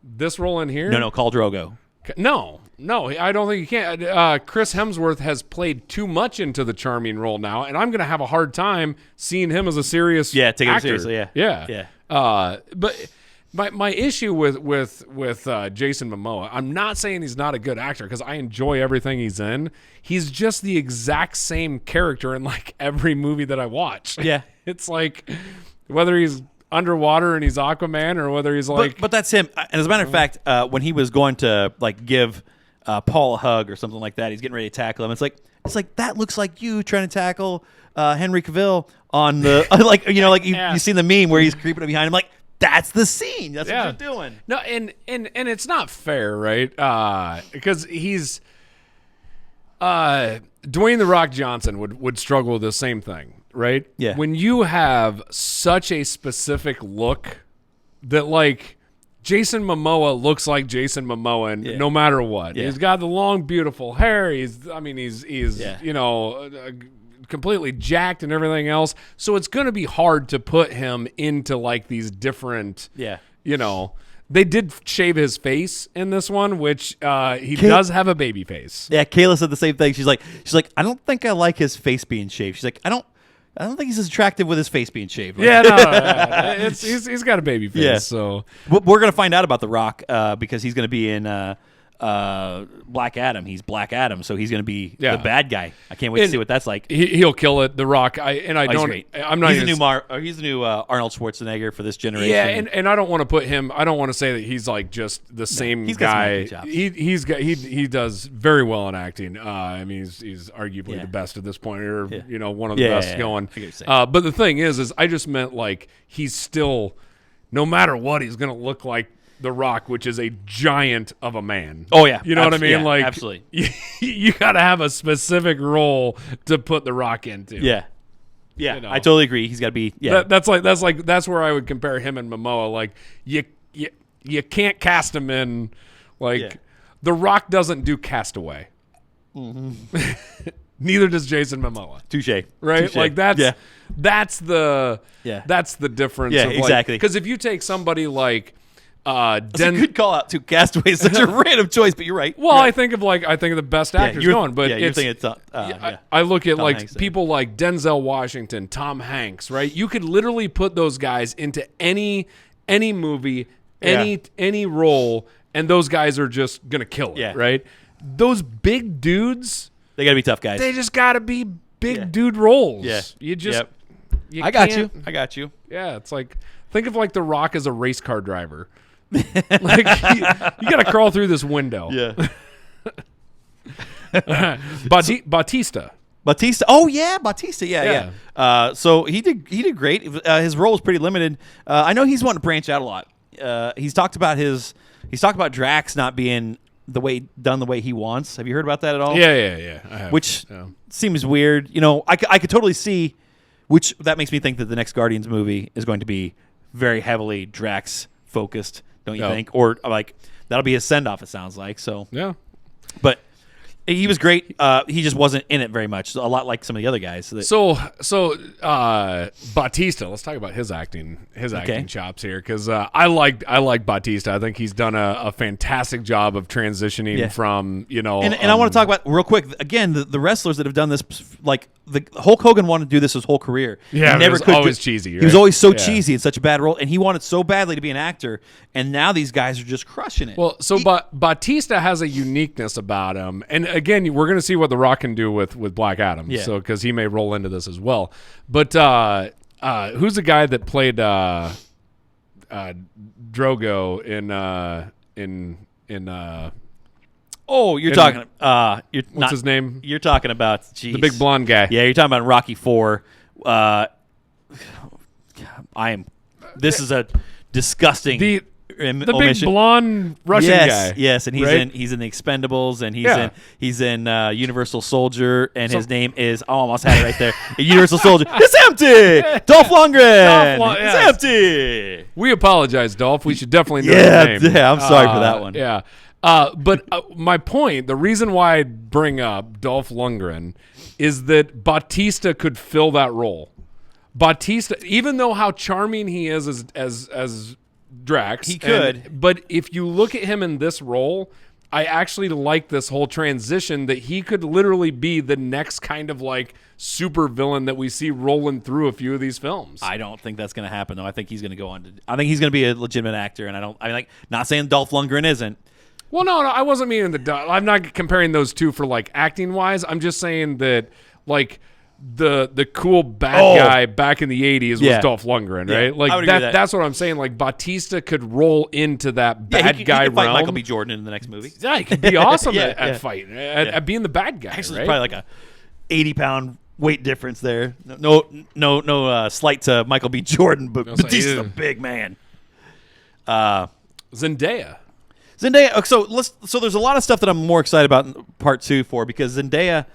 this role in here? No, Khal Drogo. No, I don't think he can. Chris Hemsworth has played too much into the charming role now, and I'm going to have a hard time seeing him as a serious Take him actor. seriously. Yeah. But my issue with Jason Momoa, I'm not saying he's not a good actor because I enjoy everything he's in. He's just the exact same character in like every movie that I watch. Yeah. It's like whether he's underwater and he's Aquaman or whether he's like But that's him. And as a matter of fact, when he was going to like give Paul a hug or something like that, he's getting ready to tackle him. It's like that looks like you trying to tackle Henry Cavill on the you seen the meme where he's creeping up behind him. Like that's the scene. That's what you're doing. No, and it's not fair, right? Because he's Dwayne the Rock Johnson would struggle with the same thing, right? Yeah. When you have such a specific look that like Jason Momoa looks like Jason Momoa and no matter what. Yeah. He's got the long beautiful hair. He's Yeah. you know, completely jacked and everything else. So it's going to be hard to put him into like these different you know, they did shave his face in this one, which he does have a baby face. Yeah, Kayla said the same thing. She's like, I don't think I like his face being shaved. She's like, I don't think he's as attractive with his face being shaved. Like, Yeah, no, he's got a baby face. Yeah. So we're gonna find out about The Rock because he's gonna be in Black Adam. He's Black Adam, so he's gonna be the bad guy. I can't wait to see what that's like. he'll kill it. The Rock. He's great. I'm not. He's even, he's the new Arnold Schwarzenegger for this generation. Yeah, and I don't want to put him. I don't want to say that he's like just the same he's got some guy. acting chops. He does very well in acting. I mean, he's arguably the best at this point, or you know, one of the best going. I get what you're saying. But the thing is I just meant like he's still, no matter what, he's gonna look like The Rock, which is a giant of a man. Oh yeah, you know what I mean? Yeah, like absolutely. You got to have a specific role to put The Rock into. Yeah, You know. I totally agree. He's got to be. Yeah, That's where I would compare him and Momoa. Like you can't cast him in like The Rock doesn't do Castaway. Mm-hmm. Neither does Jason Momoa. touche. Right? Touche. Like that's the difference. Yeah, of exactly. Because if you take somebody like That's a good call out too. Castaway is such a random choice, but you're right. Well, I think of the best actors going, but you're thinking it's I look at Tom like Hanks, people like Denzel Washington, Tom Hanks, right? You could literally put those guys into any movie, any role, and those guys are just gonna kill it, right? Those big dudes, they got to be tough guys. they just gotta be big dude roles. Yeah. You just, you I got can't- you. I got you. Yeah, it's like think of like The Rock as a race car driver. Like you got to crawl through this window. Yeah. Bautista. Batista. Oh yeah, Batista. Yeah. So he did great. His role was pretty limited. I know he's wanting to branch out a lot. He's talked about Drax not being the way he wants. Have you heard about that at all? Yeah. I have. Which seems weird. You know, I could totally see. Which that makes me think that the next Guardians movie is going to be very heavily Drax focused. Don't you think? Or like that'll be his send off. It sounds like so. Yeah. But he was great. He just wasn't in it very much. A lot like some of the other guys. So Bautista. Let's talk about his acting chops here because I like Bautista. I think he's done a fantastic job of transitioning from And I want to talk about real quick again the wrestlers that have done this. Like the Hulk Hogan wanted to do this his whole career. Yeah, he never could. Always cheesy. Right? He was always so cheesy in such a bad role, and he wanted so badly to be an actor. And now these guys are just crushing it. Well, so Bautista has a uniqueness about him, and again, we're going to see what The Rock can do with Black Adam. Yeah. So because he may roll into this as well. But who's the guy that played Drogo in Oh, you're talking. what's his name? You're talking about The big blonde guy. Yeah, you're talking about Rocky IV. This is a disgusting. The omission. big blonde Russian guy. Yes, and he's in the Expendables, and he's in Universal Soldier, and his name is I almost had it right there. Universal Soldier. It's empty. Dolph Lundgren. It's empty. We apologize, Dolph. We should definitely know his name. Yeah, I'm sorry for that one. Yeah. But my point, the reason why I bring up Dolph Lundgren is that Bautista could fill that role. Bautista, even though how charming he is as Drax, he could. But if you look at him in this role, I actually like this whole transition that he could literally be the next kind of like super villain that we see rolling through a few of these films. I don't think that's going to happen though. I think he's going to go on. I think he's going to be a legitimate actor, and not saying Dolph Lundgren isn't. Well, no, I wasn't meaning I'm not comparing those two for like acting wise. I'm just saying that like the cool bad guy back in the 80s was Dolph Lundgren, right? Yeah, like that's what I'm saying. Like Bautista could roll into that bad guy he could realm. fight Michael B. Jordan in the next movie. Yeah, he could be awesome at fighting, at being the bad guy. Actually, right? It's probably like a 80-pound weight difference there. No slight to Michael B. Jordan, but Bautista's a big man. Zendaya. So there's a lot of stuff that I'm more excited about in part 2 for because Zendaya,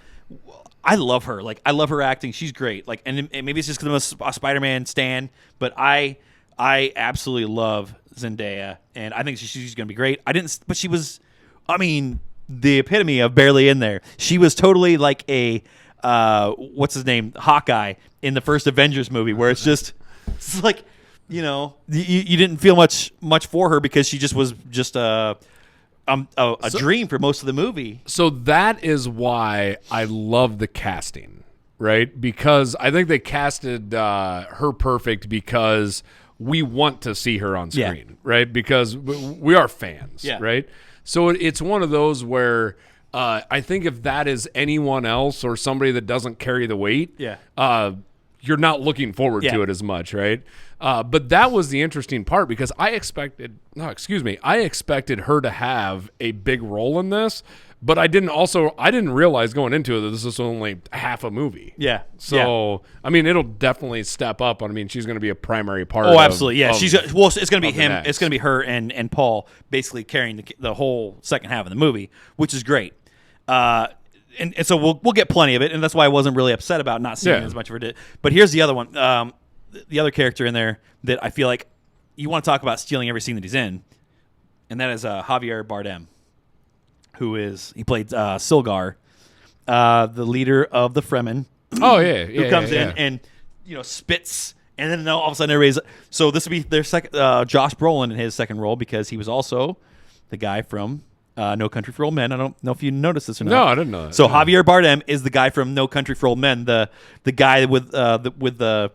I love her. Like I love her acting. She's great. Like and maybe it's just because I'm a Spider-Man stan, but I absolutely love Zendaya, and I think she's going to be great. But she was, the epitome of barely in there. She was totally like a what's his name, Hawkeye in the first Avengers movie, where it's like. You didn't feel much for her because she was a dream for most of the movie. So that is why I love the casting, right? Because I think they casted her perfect because we want to see her on screen, right? Because we are fans, right? So it's one of those where I think if that is anyone else or somebody that doesn't carry the weight, you're not looking forward to it as much, right? But that was the interesting part because I expected her to have a big role in this, but I didn't realize going into it that this is only half a movie. Yeah. So, it'll definitely step up. She's going to be a primary part. Oh, absolutely. Yeah. It's going to be him. Next. It's going to be her and Paul basically carrying the whole second half of the movie, which is great. And so we'll get plenty of it, and that's why I wasn't really upset about not seeing as much of it. But here's the other one, the other character in there that I feel like you want to talk about stealing every scene that he's in, and that is Javier Bardem, he played Silgar, the leader of the Fremen. Oh yeah, who comes in and spits, and then all of a sudden everybody's so this would be their second Josh Brolin in his second role because he was also the guy from. No Country for Old Men. I don't know if you noticed this or not. No, I didn't know that. So Javier Bardem is the guy from No Country for Old Men, the guy with the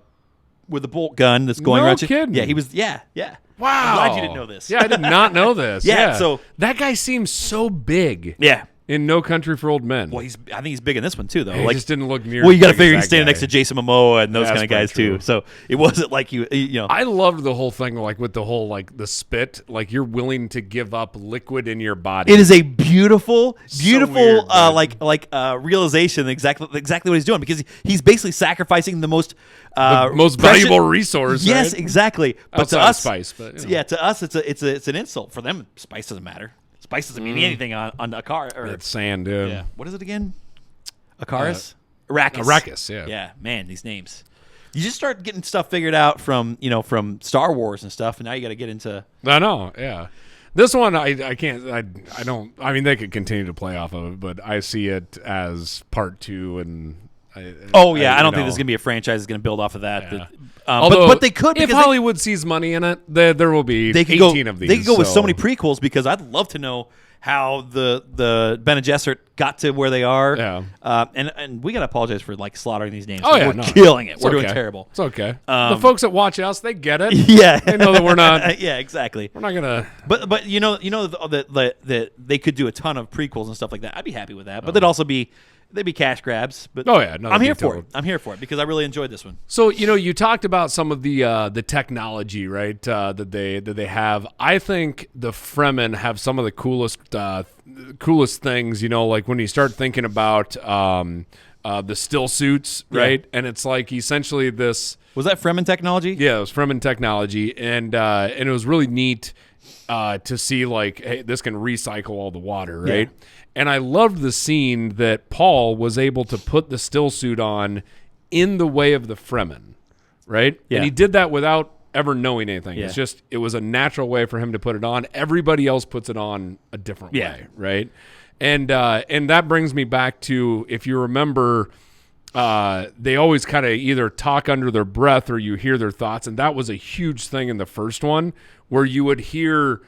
bolt gun that's going around. No kidding. Yeah, he was. Yeah. Wow. I'm glad you didn't know this. Yeah, I did not know this. Yeah, so that guy seems so big. Yeah. in No Country for Old Men. Well, I think he's big in this one too, though. He just didn't look near. Well, you got to as big figure as he's that standing guy. next to Jason Momoa and those That's kind of guys pretty true. too. So it wasn't like you know. I loved the whole thing, like with the whole like the spit, like you're willing to give up liquid in your body. It is a beautiful weird, man. realization exactly what he's doing, because he's basically sacrificing the most most precious- valuable resource. Yes, right? exactly. But Outside to of us, spice, but, you know. yeah, to us it's an insult. For them, spice doesn't matter. Spice doesn't mean anything on a car. Or, That's sand, dude. yeah. What is it again? Akaris? Arrakis. Arrakis, yeah. Yeah, man, these names. You just start getting stuff figured out from Star Wars and stuff, and now you got to get into. I know, yeah. This one, I can't, I don't, I mean, they could continue to play off of it, but I see it as part 2, and I don't think know. there's going to be a franchise that's going to build off of that. Yeah. Although, but they could, if because Hollywood sees money in it, there will be they could 18 go, of these. They could go with so many prequels, because I'd love to know how the Bene Gesserit got to where they are. Yeah. And we got to apologize for like slaughtering these names. Oh, yeah, we're no. killing it. It's We're doing okay. terrible. It's okay. The folks that watch us, they get it. Yeah, They know that we're not. yeah, exactly. We're not gonna. But you know that they could do a ton of prequels and stuff like that. I'd be happy with that. But they'd be cash grabs. But Oh, yeah, no, I'm that'd here be for total. it. I'm here for it because I really enjoyed this one. So you talked about some of the technology, right? That they have. I think the Fremen have some of the coolest things. Like when you start thinking about the still suits, right? And it's like essentially this. Was that Fremen technology? Yeah, it was Fremen technology, and it was really neat to see like, hey, this can recycle all the water, right? Yeah. And I loved the scene that Paul was able to put the still suit on in the way of the Fremen, right? Yeah. And he did that without ever knowing anything. Yeah. It was a natural way for him to put it on. Everybody else puts it on a different way, right? And that brings me back to, if you remember, they always kind of either talk under their breath or you hear their thoughts, and that was a huge thing in the first one, where you would hear,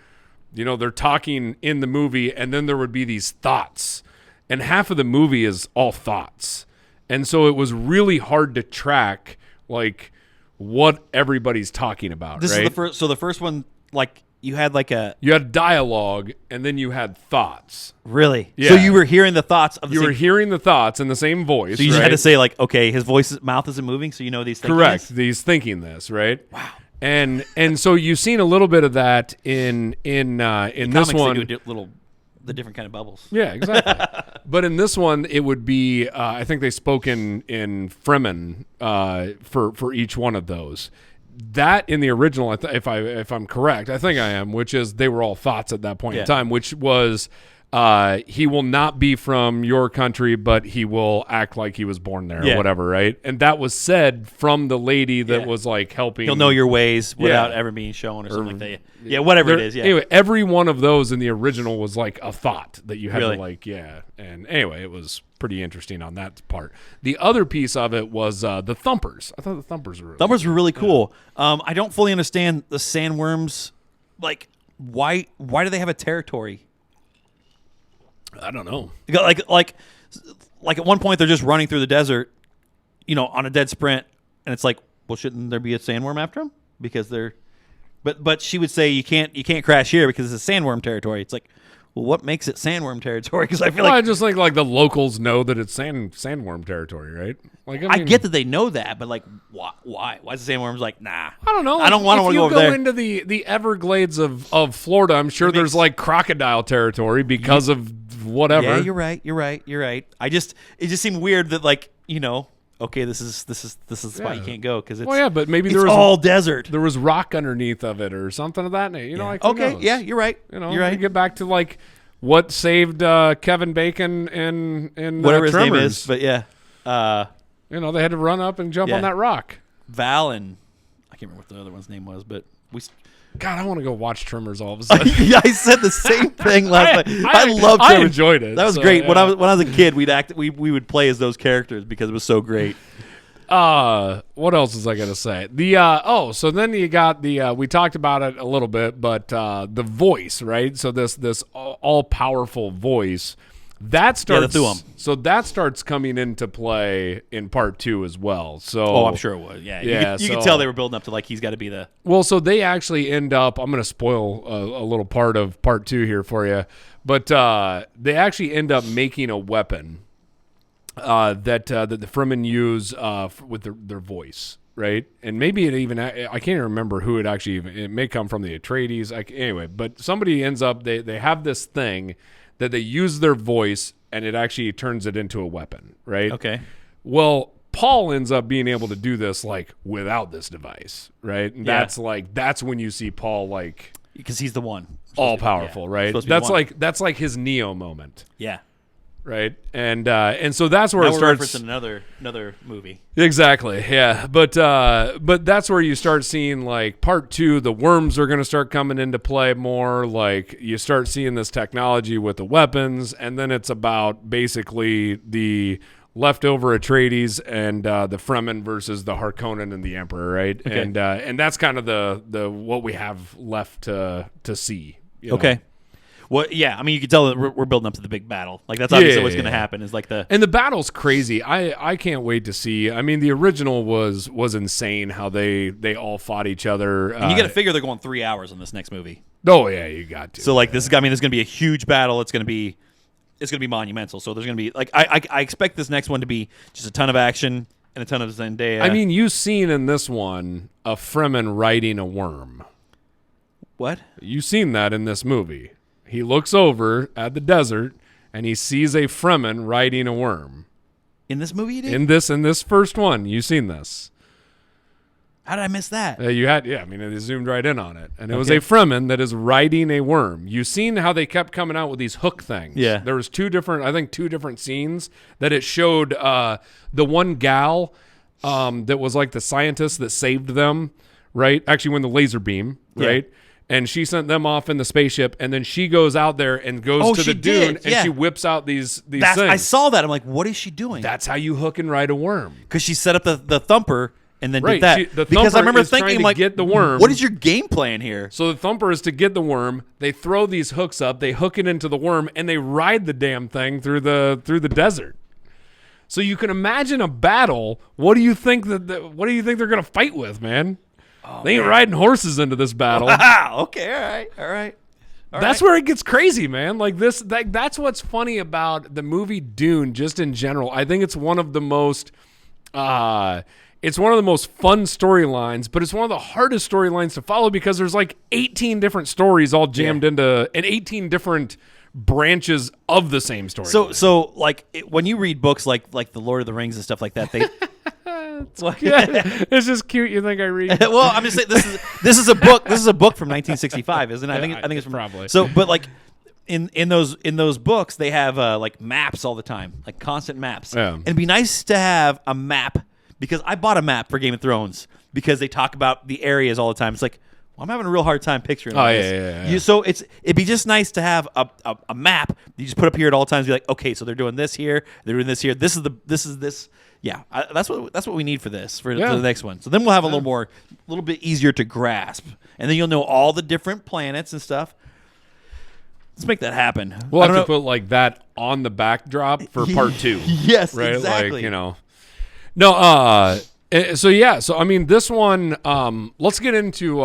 they're talking in the movie, and then there would be these thoughts, and half of the movie is all thoughts, and so it was really hard to track like what everybody's talking about. This right? is the first. So the first one, like you had you had dialogue, and then you had thoughts. Really? Yeah. So you were hearing the thoughts of the You same. were hearing the thoughts in the same voice. So you just right? had to say like, okay, his mouth isn't moving, so you know these things. Correct. He's thinking this, right? Wow. And so you've seen a little bit of that in this Comics, one. they do the different kind of bubbles. Yeah, exactly. But in this one, it would be I think they spoke in Fremen for each one of those. That in the original, if I'm correct, I think I am, which is they were all thoughts at that point in time, which was he will not be from your country, but he will act like he was born there or whatever, right? And that was said from the lady that was like helping. He'll know your ways without ever being shown or something like that. Yeah, whatever it is. Yeah. Anyway, every one of those in the original was like a thought that you had Really? to like, And anyway, it was pretty interesting on that part. The other piece of it was the thumpers. I thought the thumpers were Really cool. I don't fully understand the sandworms. Like, why do they have a territory? I don't know. Like at one point they're just running through the desert, on a dead sprint, and it's like, well, shouldn't there be a sandworm after them? Because they're, but she would say you can't crash here because it's a sandworm territory. It's like, well, what makes it sandworm territory? Because I feel I just think like the locals know that it's sandworm territory, right? Like I get that they know that, but like, why? Why is the sandworms like, nah? I don't know. I don't want to go over there. If you go into the Everglades of Florida, I'm sure there's like crocodile territory because of whatever. Yeah, you're right. It just seemed weird that like, okay, this is the spot you can't go because it's but maybe it's there was all desert. There was rock underneath of it or something of that nature. Like, who Okay, knows? yeah, you're right. You're right. Get back to like what saved Kevin Bacon in Whatever his name Tremors. is, but yeah. They had to run up and jump on that rock. Val and I can't remember what the other one's name was, but God, I want to go watch Tremors all of a sudden. I said the same thing last night. I loved I Tremors. enjoyed it. That was great. When I was a kid, we would play as those characters because it was so great. What else was I gonna say? So then you got we talked about it a little bit, but the voice, right? So this all powerful voice That starts. threw 'em. So that starts coming into play in part 2 as well. So Oh, I'm sure it would. Yeah, you could tell they were building up to like he's got to be the. Well, so they actually end up. I'm going to spoil a little part of part 2 here for you, but they actually end up making a weapon that the Fremen use with their voice, right? And maybe it even I can't even remember who it actually. It may come from the Atreides. Anyway, but somebody ends up. They have this thing that they use their voice, and it actually turns it into a weapon, right? Okay. Well, Paul ends up being able to do this like without this device, right? And that's when you see Paul like Because he's the one. all powerful, right? That's like his Neo moment, Yeah. right? And so that's where Now it we're starts. referencing another movie. Exactly, yeah. But that's where you start seeing like part 2. The worms are going to start coming into play more. Like you start seeing this technology with the weapons, and then it's about basically the leftover Atreides and the Fremen versus the Harkonnen and the Emperor, right? Okay. And that's kind of the what we have left to see. You know? Okay. Well, yeah. I mean, you can tell that we're building up to the big battle. Like that's obviously what's going to happen. Is like And the battle's crazy. I can't wait to see. I mean, the original was insane how they all fought each other. And you got to figure they're going 3 hours on this next movie. Oh yeah, you got to. So like this is, I mean, there's going to be a huge battle. It's going to be monumental. So there's going to be like I expect this next one to be just a ton of action and a ton of Zendaya. I mean, you've seen in this one a Fremen riding a worm. what? You've seen that in this movie. He looks over at the desert and he sees a Fremen riding a worm. In this movie, you did? In this first one, you've seen this. How did I miss that? You had, I mean, they zoomed right in on it. And it was a Fremen that is riding a worm. You've seen how they kept coming out with these hook things. Yeah. There was two different scenes that it showed the one gal that was like the scientist that saved them, right? Actually, when the laser beam, right? And she sent them off in the spaceship, and then she goes out there and goes to the dune, and she whips out these things. I saw that. I'm like, what is she doing? That's how you hook and ride a worm. Because she set up the thumper and then Right. did that. The because thumper I remember is thinking, trying to like, get the worm. what is your game plan here? So the thumper is to get the worm. They throw these hooks up. They hook it into the worm, and they ride the damn thing through the desert. So you can imagine a battle. What do you think they're going to fight with, man? They ain't riding horses into this battle. Okay, all right. That's where it gets crazy, man. Like this, that's what's funny about the movie Dune, just in general. I think it's one of the most, fun storylines, but it's one of the hardest storylines to follow because there's like 18 different stories all jammed into, and 18 different branches of the same story. So like when you read books like the Lord of the Rings and stuff like that, they. It's just cute. You think I read? Well, I'm just saying this is a book. This is a book from 1965, isn't it? I think it's from probably. So, but like in those books, they have like maps all the time, like constant maps. Yeah. And it'd be nice to have a map because I bought a map for Game of Thrones because they talk about the areas all the time. It's like, well, I'm having a real hard time picturing. Oh, this. yeah. So it'd be just nice to have a map you just put up here at all times. Be like, okay, so they're doing this here, they're doing this here. This is this. Yeah, that's what we need for this for the next one. So then we'll have a little bit easier to grasp, and then you'll know all the different planets and stuff. Let's make that happen. We'll have to put like that on the backdrop for part 2. Yes, right. exactly. Like, you know, no. So yeah. So I mean, this one. Let's get into.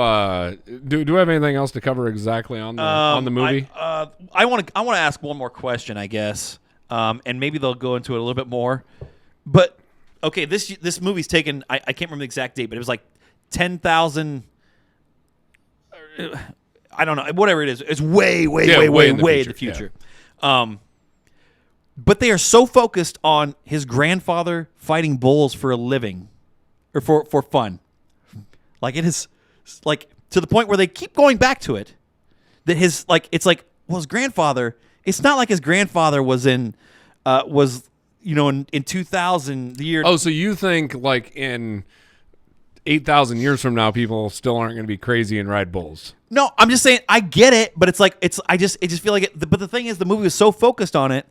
Do we have anything else to cover exactly on the movie? I want to ask one more question, I guess, and maybe they'll go into it a little bit more, but. Okay, this movie's taken. I can't remember the exact date, but it was like 10,000. I don't know, whatever it is. It's way in the future. Yeah. But they are so focused on his grandfather fighting bulls for a living, or for fun. Like it is, like to the point where they keep going back to it. That his it's like his grandfather. It's not like his grandfather was in. In 2000, the year. Oh, so you think like in 8,000 years from now, people still aren't going to be crazy and ride bulls? No, I'm just saying I get it, but it's like I just feel like it. But the thing is, the movie was so focused on it,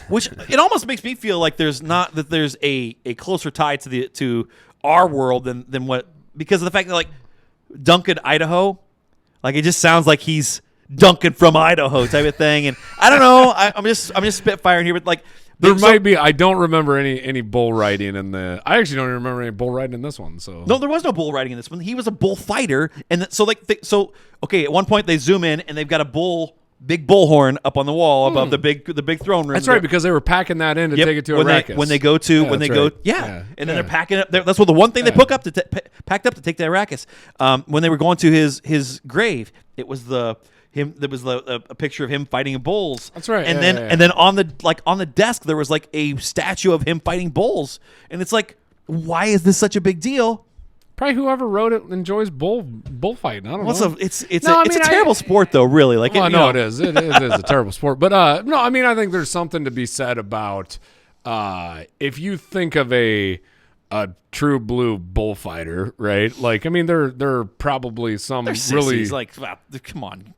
which it almost makes me feel like there's a closer tie to our world than what, because of the fact that like Duncan, Idaho, like it just sounds like he's Duncan from Idaho type of thing. And I don't know. I'm just spitfiring here, but like there might be. I don't remember any bull riding in the. I actually don't even remember any bull riding in this one. So no, there was no bull riding in this one. He was a bullfighter, and okay. At one point they zoom in and they've got a big bullhorn up on the wall above the big throne room. That's right, because they were packing that in to take it to Arrakis. When they go, and then they're packing it. That's what the one thing they packed up to take to Arrakis. When they were going to his grave, it was a picture of him fighting bulls. That's right. And then on the desk there was like a statue of him fighting bulls, and it's like, why is this such a big deal? Probably whoever wrote it enjoys bullfighting. I don't know. It's a terrible sport though, really. Like, it is. It is a terrible sport. But no, I mean, I think there's something to be said about if you think of a true blue bullfighter, right? Like, I mean, there are probably some really like, wow, come on.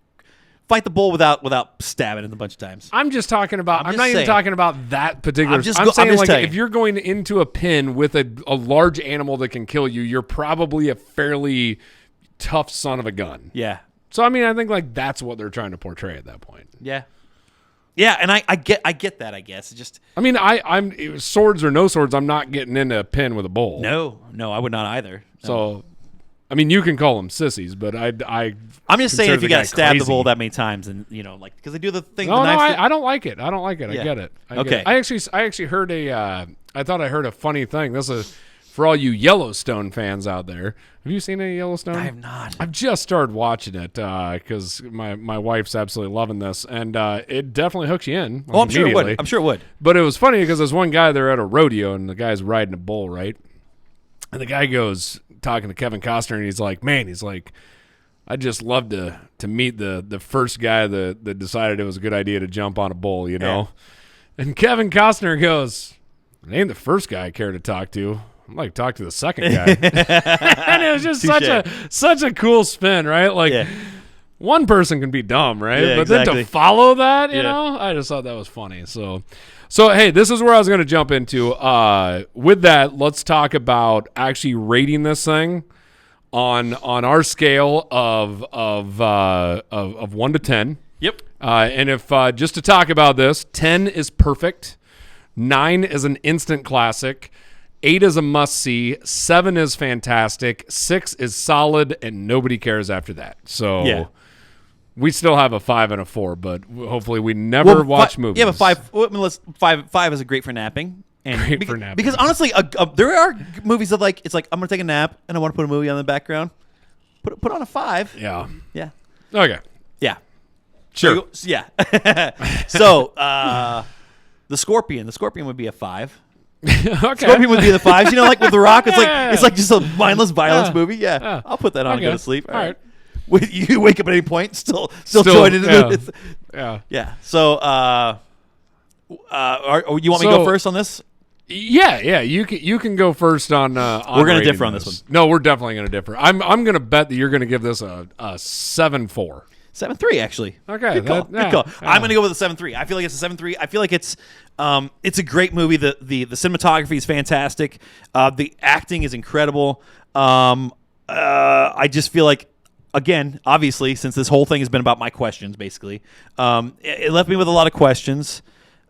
Fight the bull without stabbing it a bunch of times. I'm just talking about. I'm not even talking about that particular. I'm saying like if you're going into a pen with a large animal that can kill you, you're probably a fairly tough son of a gun. Yeah. So I mean, I think like that's what they're trying to portray at that point. Yeah. Yeah, and I get that. I guess it's just. I mean, I'm swords or no swords. I'm not getting into a pen with a bull. No, I would not either. No. So. I mean, you can call them sissies, but I'm just saying if you got to stab the bull that many times, and like because they do the thing. No, I don't like it. I don't like it. Yeah. I get it. Okay. I actually heard I thought I heard a funny thing. This is for all you Yellowstone fans out there. Have you seen any Yellowstone? I have not. I've just started watching it because my wife's absolutely loving this, and it definitely hooks you in. Oh, I'm sure it would. I'm sure it would. But it was funny because there's one guy there at a rodeo, and the guy's riding a bull, right? And the guy goes talking to Kevin Costner, and he's like, I'd just love to meet the first guy that decided it was a good idea to jump on a bull, you know? Yeah. And Kevin Costner goes, it ain't the first guy I care to talk to. I'd like to talk to the second guy. And it was just such a cool spin, right? Like, one person can be dumb, right? Yeah, but exactly. then to follow that, you know, I just thought that was funny. So hey, this is where I was going to jump into. With that, let's talk about actually rating this thing on our scale of 1 to 10. Yep. And if just to talk about this, 10 is perfect, 9 is an instant classic, 8 is a must see, 7 is fantastic, 6 is solid, and nobody cares after that. So. Yeah. We still have a 5 and a 4, but hopefully we never watch movies. Yeah, but 5 is great for napping. And great for napping. Because honestly, there are movies that like it's like I'm gonna take a nap and I want to put a movie on the background. Put on a 5. Yeah. Yeah. Okay. Yeah. Sure. Yeah. So the Scorpion would be a 5. Okay. Scorpion would be the 5s. You know, like with The Rock, it's like just a mindless violence movie. Yeah. I'll put that on and go to sleep. All right. You wake up at any point, still joined into this. Yeah. So, you want me to go first on this? Yeah. You can go first on. We're gonna differ on this one. No, we're definitely gonna differ. I'm gonna bet that you're gonna give this a 7.4. 7.3 actually. Okay. Good call. Yeah. I'm gonna go with a 7.3. I feel like it's a 7.3. I feel like it's a great movie. The cinematography is fantastic. The acting is incredible. I just feel like. Again, obviously, since this whole thing has been about my questions, basically, it left me with a lot of questions,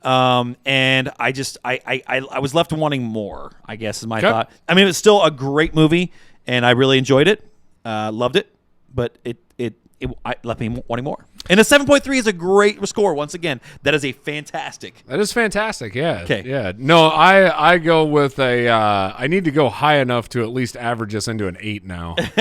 and I was left wanting more. I guess is my thought. I mean, it's still a great movie, and I really enjoyed it, loved it, but it left me wanting more. And a 7.3 is a great score. Once again, that is a fantastic. That is fantastic. Yeah. Okay. Yeah. No, I go with a. I need to go high enough to at least average us into an 8 now. You can't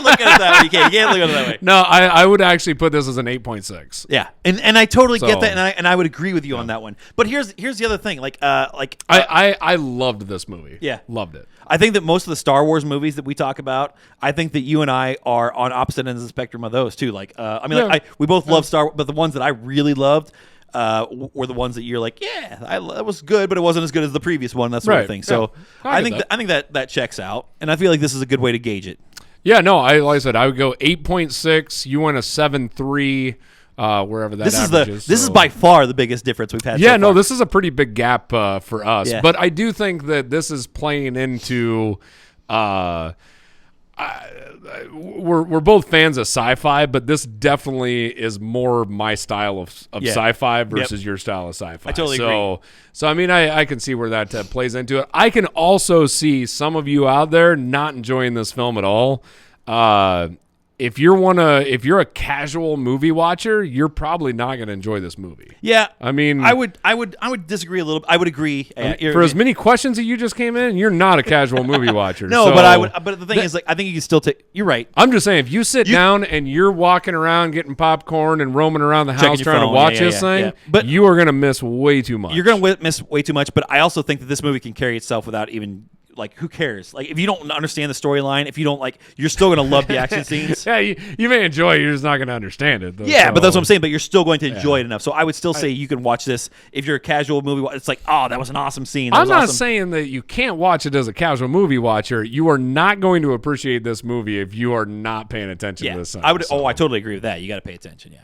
look at it that way. You can't look at it that way. No, I would actually put this as an 8.6. Yeah, and I totally get that, and I would agree with you on that one. But here's the other thing. I loved this movie. Yeah, loved it. I think that most of the Star Wars movies that we talk about, I think that you and I are on opposite ends of the spectrum of those too. We both love Star Wars, but the ones that I really loved were the ones that you're like, that was good, but it wasn't as good as the previous one, that sort of thing. So I think that checks out, and I feel like this is a good way to gauge it. Yeah, no, like I said, I would go 8.6. You went a 7.3. Wherever that averages. This is by far the biggest difference we've had. Yeah, so far. this is a pretty big gap for us. Yeah. But I do think that this is playing into we're both fans of sci-fi, but this definitely is more my style of sci-fi versus your style of sci-fi. I totally agree. So I mean, I can see where that plays into it. I can also see some of you out there not enjoying this film at all. If you're a casual movie watcher, you're probably not going to enjoy this movie. Yeah, I mean, I would disagree a little. I would agree. For as many questions that you just came in, you're not a casual movie watcher. No, so but I would. But the thing is, like, I think you can still take. You're right. I'm just saying, if you sit down and you're walking around getting popcorn and roaming around the house trying to watch this thing, but you are going to miss way too much. You're going to miss way too much. But I also think that this movie can carry itself without even. Like, who cares? Like, if you don't understand the storyline, if you don't like, you're still going to love the action scenes. Yeah, you may enjoy it. You're just not going to understand it. Though, yeah, but that's what I'm saying. But you're still going to enjoy it enough. So I would still say you can watch this if you're a casual movie. It's like, oh, that was an awesome scene. I'm not saying that you can't watch it as a casual movie watcher. You are not going to appreciate this movie if you are not paying attention to this. I would. So. Oh, I totally agree with that. You got to pay attention. Yeah.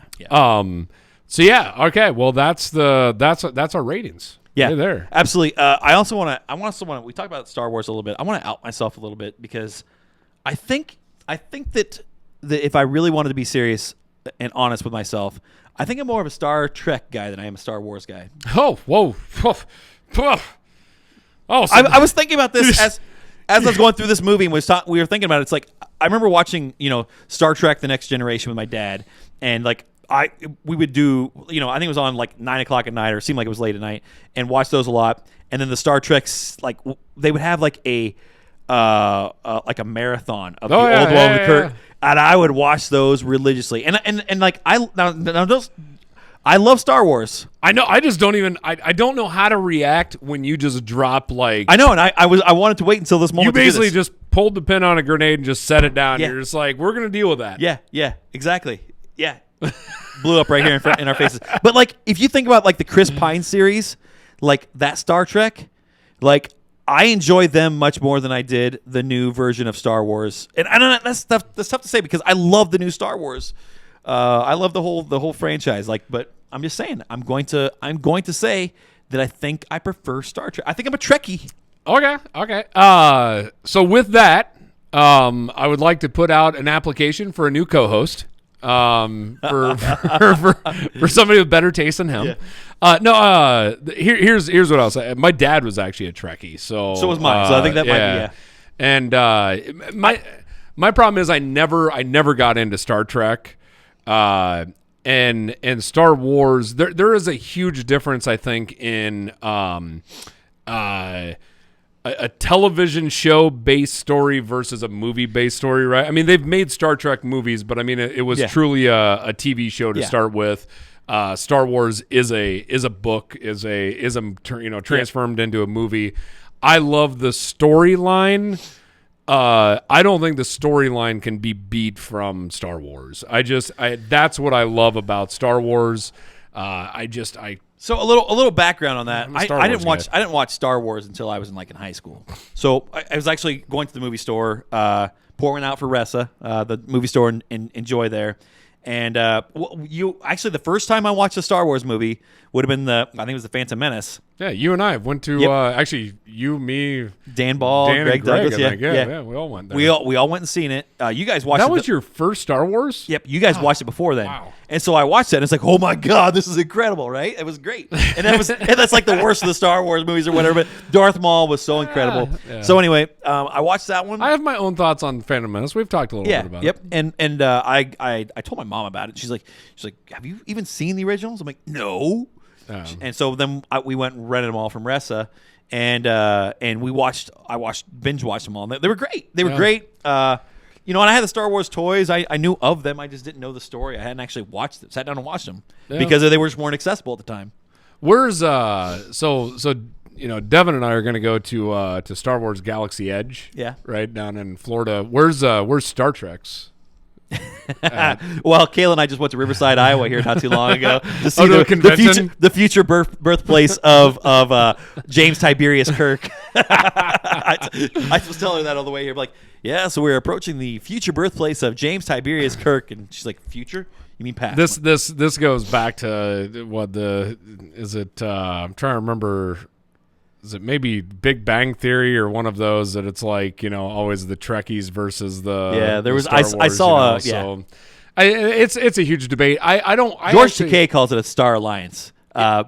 So yeah. Okay. Well, that's our ratings. Yeah, right there. Absolutely. I also want to. We talked about Star Wars a little bit. I want to out myself a little bit because I think that if I really wanted to be serious and honest with myself, I think I'm more of a Star Trek guy than I am a Star Wars guy. Oh, whoa. Oh, so I was thinking about this as I was going through this movie and we were thinking about it. It's like I remember watching Star Trek: The Next Generation with my dad, and like. We would do, I think it was on like 9 o'clock at night, or it seemed like it was late at night, and watch those a lot. And then the Star Treks, like they would have like a marathon of the old one with Kirk, and I would watch those religiously. And like I love Star Wars. I know. I just don't even. I don't know how to react when you just drop like. I know, and I wanted to wait until this moment. You basically just pulled the pin on a grenade and just set it down. Yeah. You're just like, we're gonna deal with that. Yeah, exactly. Yeah. Blew up right here in our faces. But like, if you think about like the Chris Pine series, like that Star Trek, like I enjoy them much more than I did the new version of Star Wars. And I don't know, that's tough to say because I love the new Star Wars. I love the whole franchise. Like, but I'm just saying, I'm going to say that I think I prefer Star Trek. I think I'm a Trekkie. Okay. So with that, I would like to put out an application for a new co-host. For somebody with better taste than him. Yeah. Here's what I'll say. My dad was actually a Trekkie, so was mine. So I think that might be. Yeah. And my problem is I never got into Star Trek, and Star Wars. There is a huge difference, I think, in a television show based story versus a movie based story, right? I mean, they've made Star Trek movies, but I mean, it was truly a TV show to start with. Star Wars is a book, is transformed into a movie. I love the storyline. I don't think the storyline can be beat from Star Wars. That's what I love about Star Wars. So a little background on that. I didn't watch Star Wars until I was in high school. So I was actually going to the movie store, pouring out for Ressa, the movie store in Joy there. And the first time I watched a Star Wars movie would have been I think it was the Phantom Menace. Yeah, you and I went to actually you, me, Dan Ball, Greg Douglas. Yeah, we all went there. We all went and seen it. You guys watched. That was your first Star Wars? Yep, you guys watched it before then. Wow. And so I watched it, and it's like, oh my god, this is incredible, right? It was great, and that's like the worst of the Star Wars movies or whatever. But Darth Maul was so incredible. Yeah. So anyway, I watched that one. I have my own thoughts on Phantom Menace. We've talked a little bit about it. And I told my mom about it. She's like, have you even seen the originals? I'm like, no. And so then we went and rented them all from Ressa, and I binge watched them all. They were great. They were great. And I had the Star Wars toys. I knew of them. I just didn't know the story. I hadn't actually sat down and watched them because they just weren't accessible at the time. Where's so Devin and I are going to go to Star Wars Galaxy Edge. Yeah. Right down in Florida. Where's Star Trek's? Well, Kayla and I just went to Riverside, Iowa here not too long ago to see the future birthplace of James Tiberius Kirk. I was telling her that all the way here. I'm like, yeah, so we're approaching the future birthplace of James Tiberius Kirk, and she's like, future? You mean past? This goes back to I'm trying to remember. is it maybe Big Bang Theory or one of those that it's like, always the Trekkies versus the there was Star Wars, I saw so it's a huge debate. George Takei calls it a Star Alliance.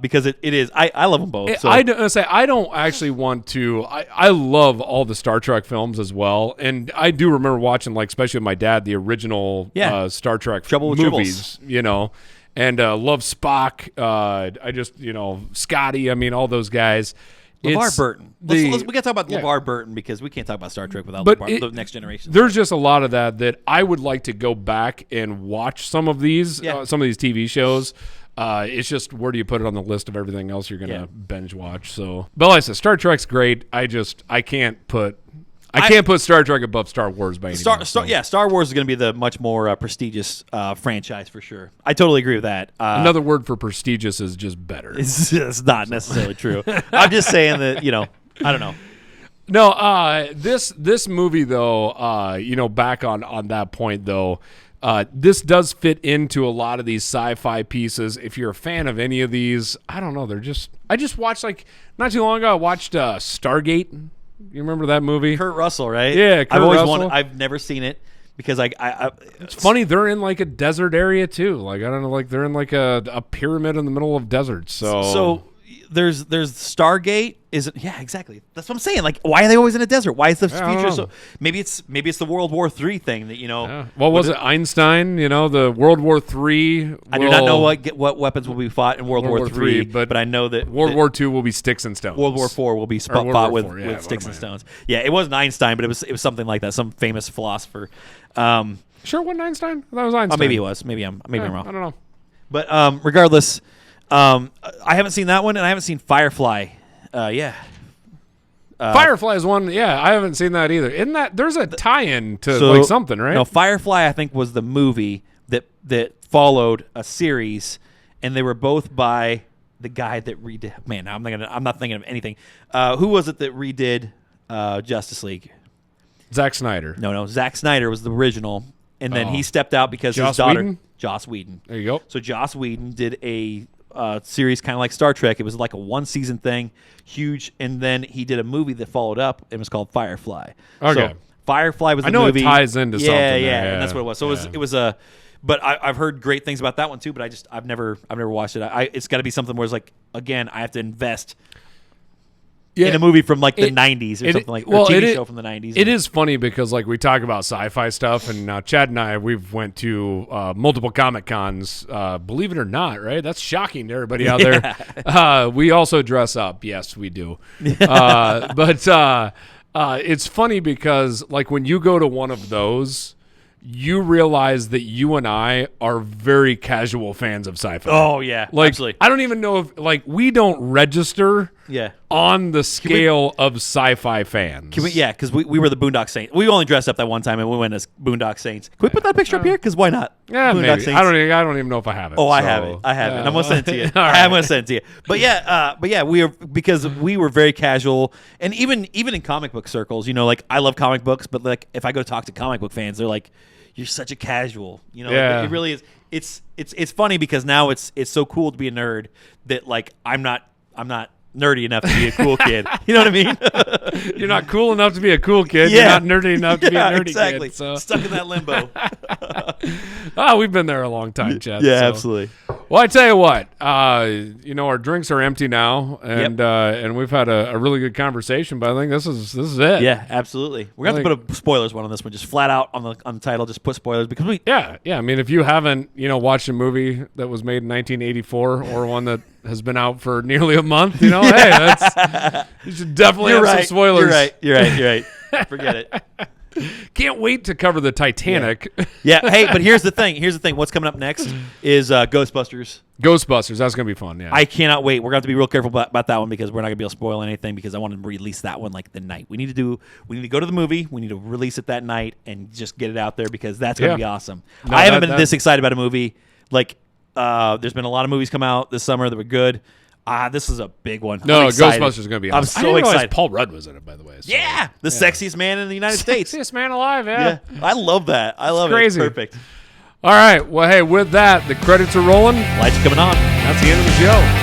Because it is. I love them both. So. I don't actually want to. I love all the Star Trek films as well, and I do remember watching, like, especially with my dad, the original Star Trek movies. And love Spock. I just Scotty. I mean, all those guys. LeVar Burton. We got to talk about LeVar Burton because we can't talk about Star Trek without the Next Generation. There's just a lot of that I would like to go back and watch some of these TV shows. It's just, where do you put it on the list of everything else you're going to binge watch? So, but like I said, Star Trek's great. I can't put Star Trek above Star Wars by any means. Star Wars is going to be the much more prestigious franchise for sure. I totally agree with that. Another word for prestigious is just better. It's not necessarily true. I'm just saying that, I don't know. No, this movie though, back on that point though, this does fit into a lot of these sci-fi pieces. If you're a fan of any of these, I don't know. I just watched, like, not too long ago, I watched Stargate. You remember that movie? Kurt Russell, right? Yeah, Kurt Russell. I've never seen it because it's funny, they're in like a desert area too. Like, I don't know, like they're in like a pyramid in the middle of desert. So there's Stargate. Exactly. That's what I'm saying. Like, why are they always in a desert? Why is the future so? Maybe it's the World War III thing that What was it? Einstein. The World War III. I do not know what weapons will be fought in World War III, but I know that World War II will be sticks and stones. World War IV will be fought with sticks and stones. Yeah, it wasn't Einstein, but it was something like that. Some famous philosopher. Sure, it wasn't Einstein. That was Einstein. Maybe it was. Maybe I'm wrong. I don't know. But regardless. I haven't seen that one, and I haven't seen Firefly. Firefly is one. Yeah, I haven't seen that either. Isn't that there's a tie-in to something, right? No, Firefly I think was the movie that followed a series, and they were both by the guy that redid. Man, I'm not thinking of anything. Who was it that redid Justice League? Zack Snyder. No, Zack Snyder was the original, and then he stepped out because his daughter, Joss Whedon. There you go. So Joss Whedon did a series kind of like Star Trek. It was like a one-season thing, huge, and then he did a movie that followed up. It was called Firefly. Okay. So Firefly was the movie. It ties into something. Yeah, and that's what it was. So it was a. But I've heard great things about that one too. But I've never watched it. It's got to be something where it's like, again, I have to invest. In a movie from like the 90s or something like that, or a TV show from the 90s. It is funny because, like, we talk about sci-fi stuff, and now Chad and I, we've went to multiple Comic Cons, believe it or not, right? That's shocking to everybody out there. We also dress up. Yes, we do. But it's funny because, like, when you go to one of those, you realize that you and I are very casual fans of sci-fi. Oh, yeah. Like, absolutely. I don't even know if, like, we don't register on the scale of sci-fi fans. Because we were the Boondock Saints. We only dressed up that one time, and we went as Boondock Saints. Can we put that picture up here? Because why not? Yeah, Boondock maybe. Saints. I don't even know if I have it. Oh, I have it. I'm going to send it to you. I'm going to send it to you. But yeah, because we were very casual. And even in comic book circles, like, I love comic books, but, like, if I go talk to comic book fans, they're like, you're such a casual, It really is. It's funny because now it's so cool to be a nerd that, like, I'm not nerdy enough to be a cool kid. You know what I mean? You're not cool enough to be a cool kid. You're not nerdy enough to be a nerdy exactly. kid. So. Stuck in that limbo. We've been there a long time, Chad. Yeah, absolutely. Well, I tell you what, our drinks are empty now, and we've had a really good conversation. But I think this is it. Yeah, absolutely. We're gonna have to put a spoilers one on this one, just flat out on the title. Just put spoilers because we. Yeah. I mean, if you haven't watched a movie that was made in 1984 or one that has been out for nearly a month, hey, you should definitely have some spoilers. You're right. Forget it. Can't wait to cover the Titanic. Yeah. Hey, but here's the thing. What's coming up next is Ghostbusters. Ghostbusters. That's going to be fun. Yeah. I cannot wait. We're going to have to be real careful about that one because we're not going to be able to spoil anything because I want to release that one like the night. We need to go to the movie. We need to release it that night and just get it out there because that's going to be awesome. No, I haven't been this excited about a movie. Like, there's been a lot of movies come out this summer that were good. This is a big one. No, Ghostbusters is going to be awesome. I'm so excited. Paul Rudd was in it, by the way. So. Yeah, the sexiest man in the United States. Sexiest man alive, yeah. I love that. I love crazy. it. It's perfect. All right. Well, hey, with that, the credits are rolling. Lights are coming on. That's the end of the show.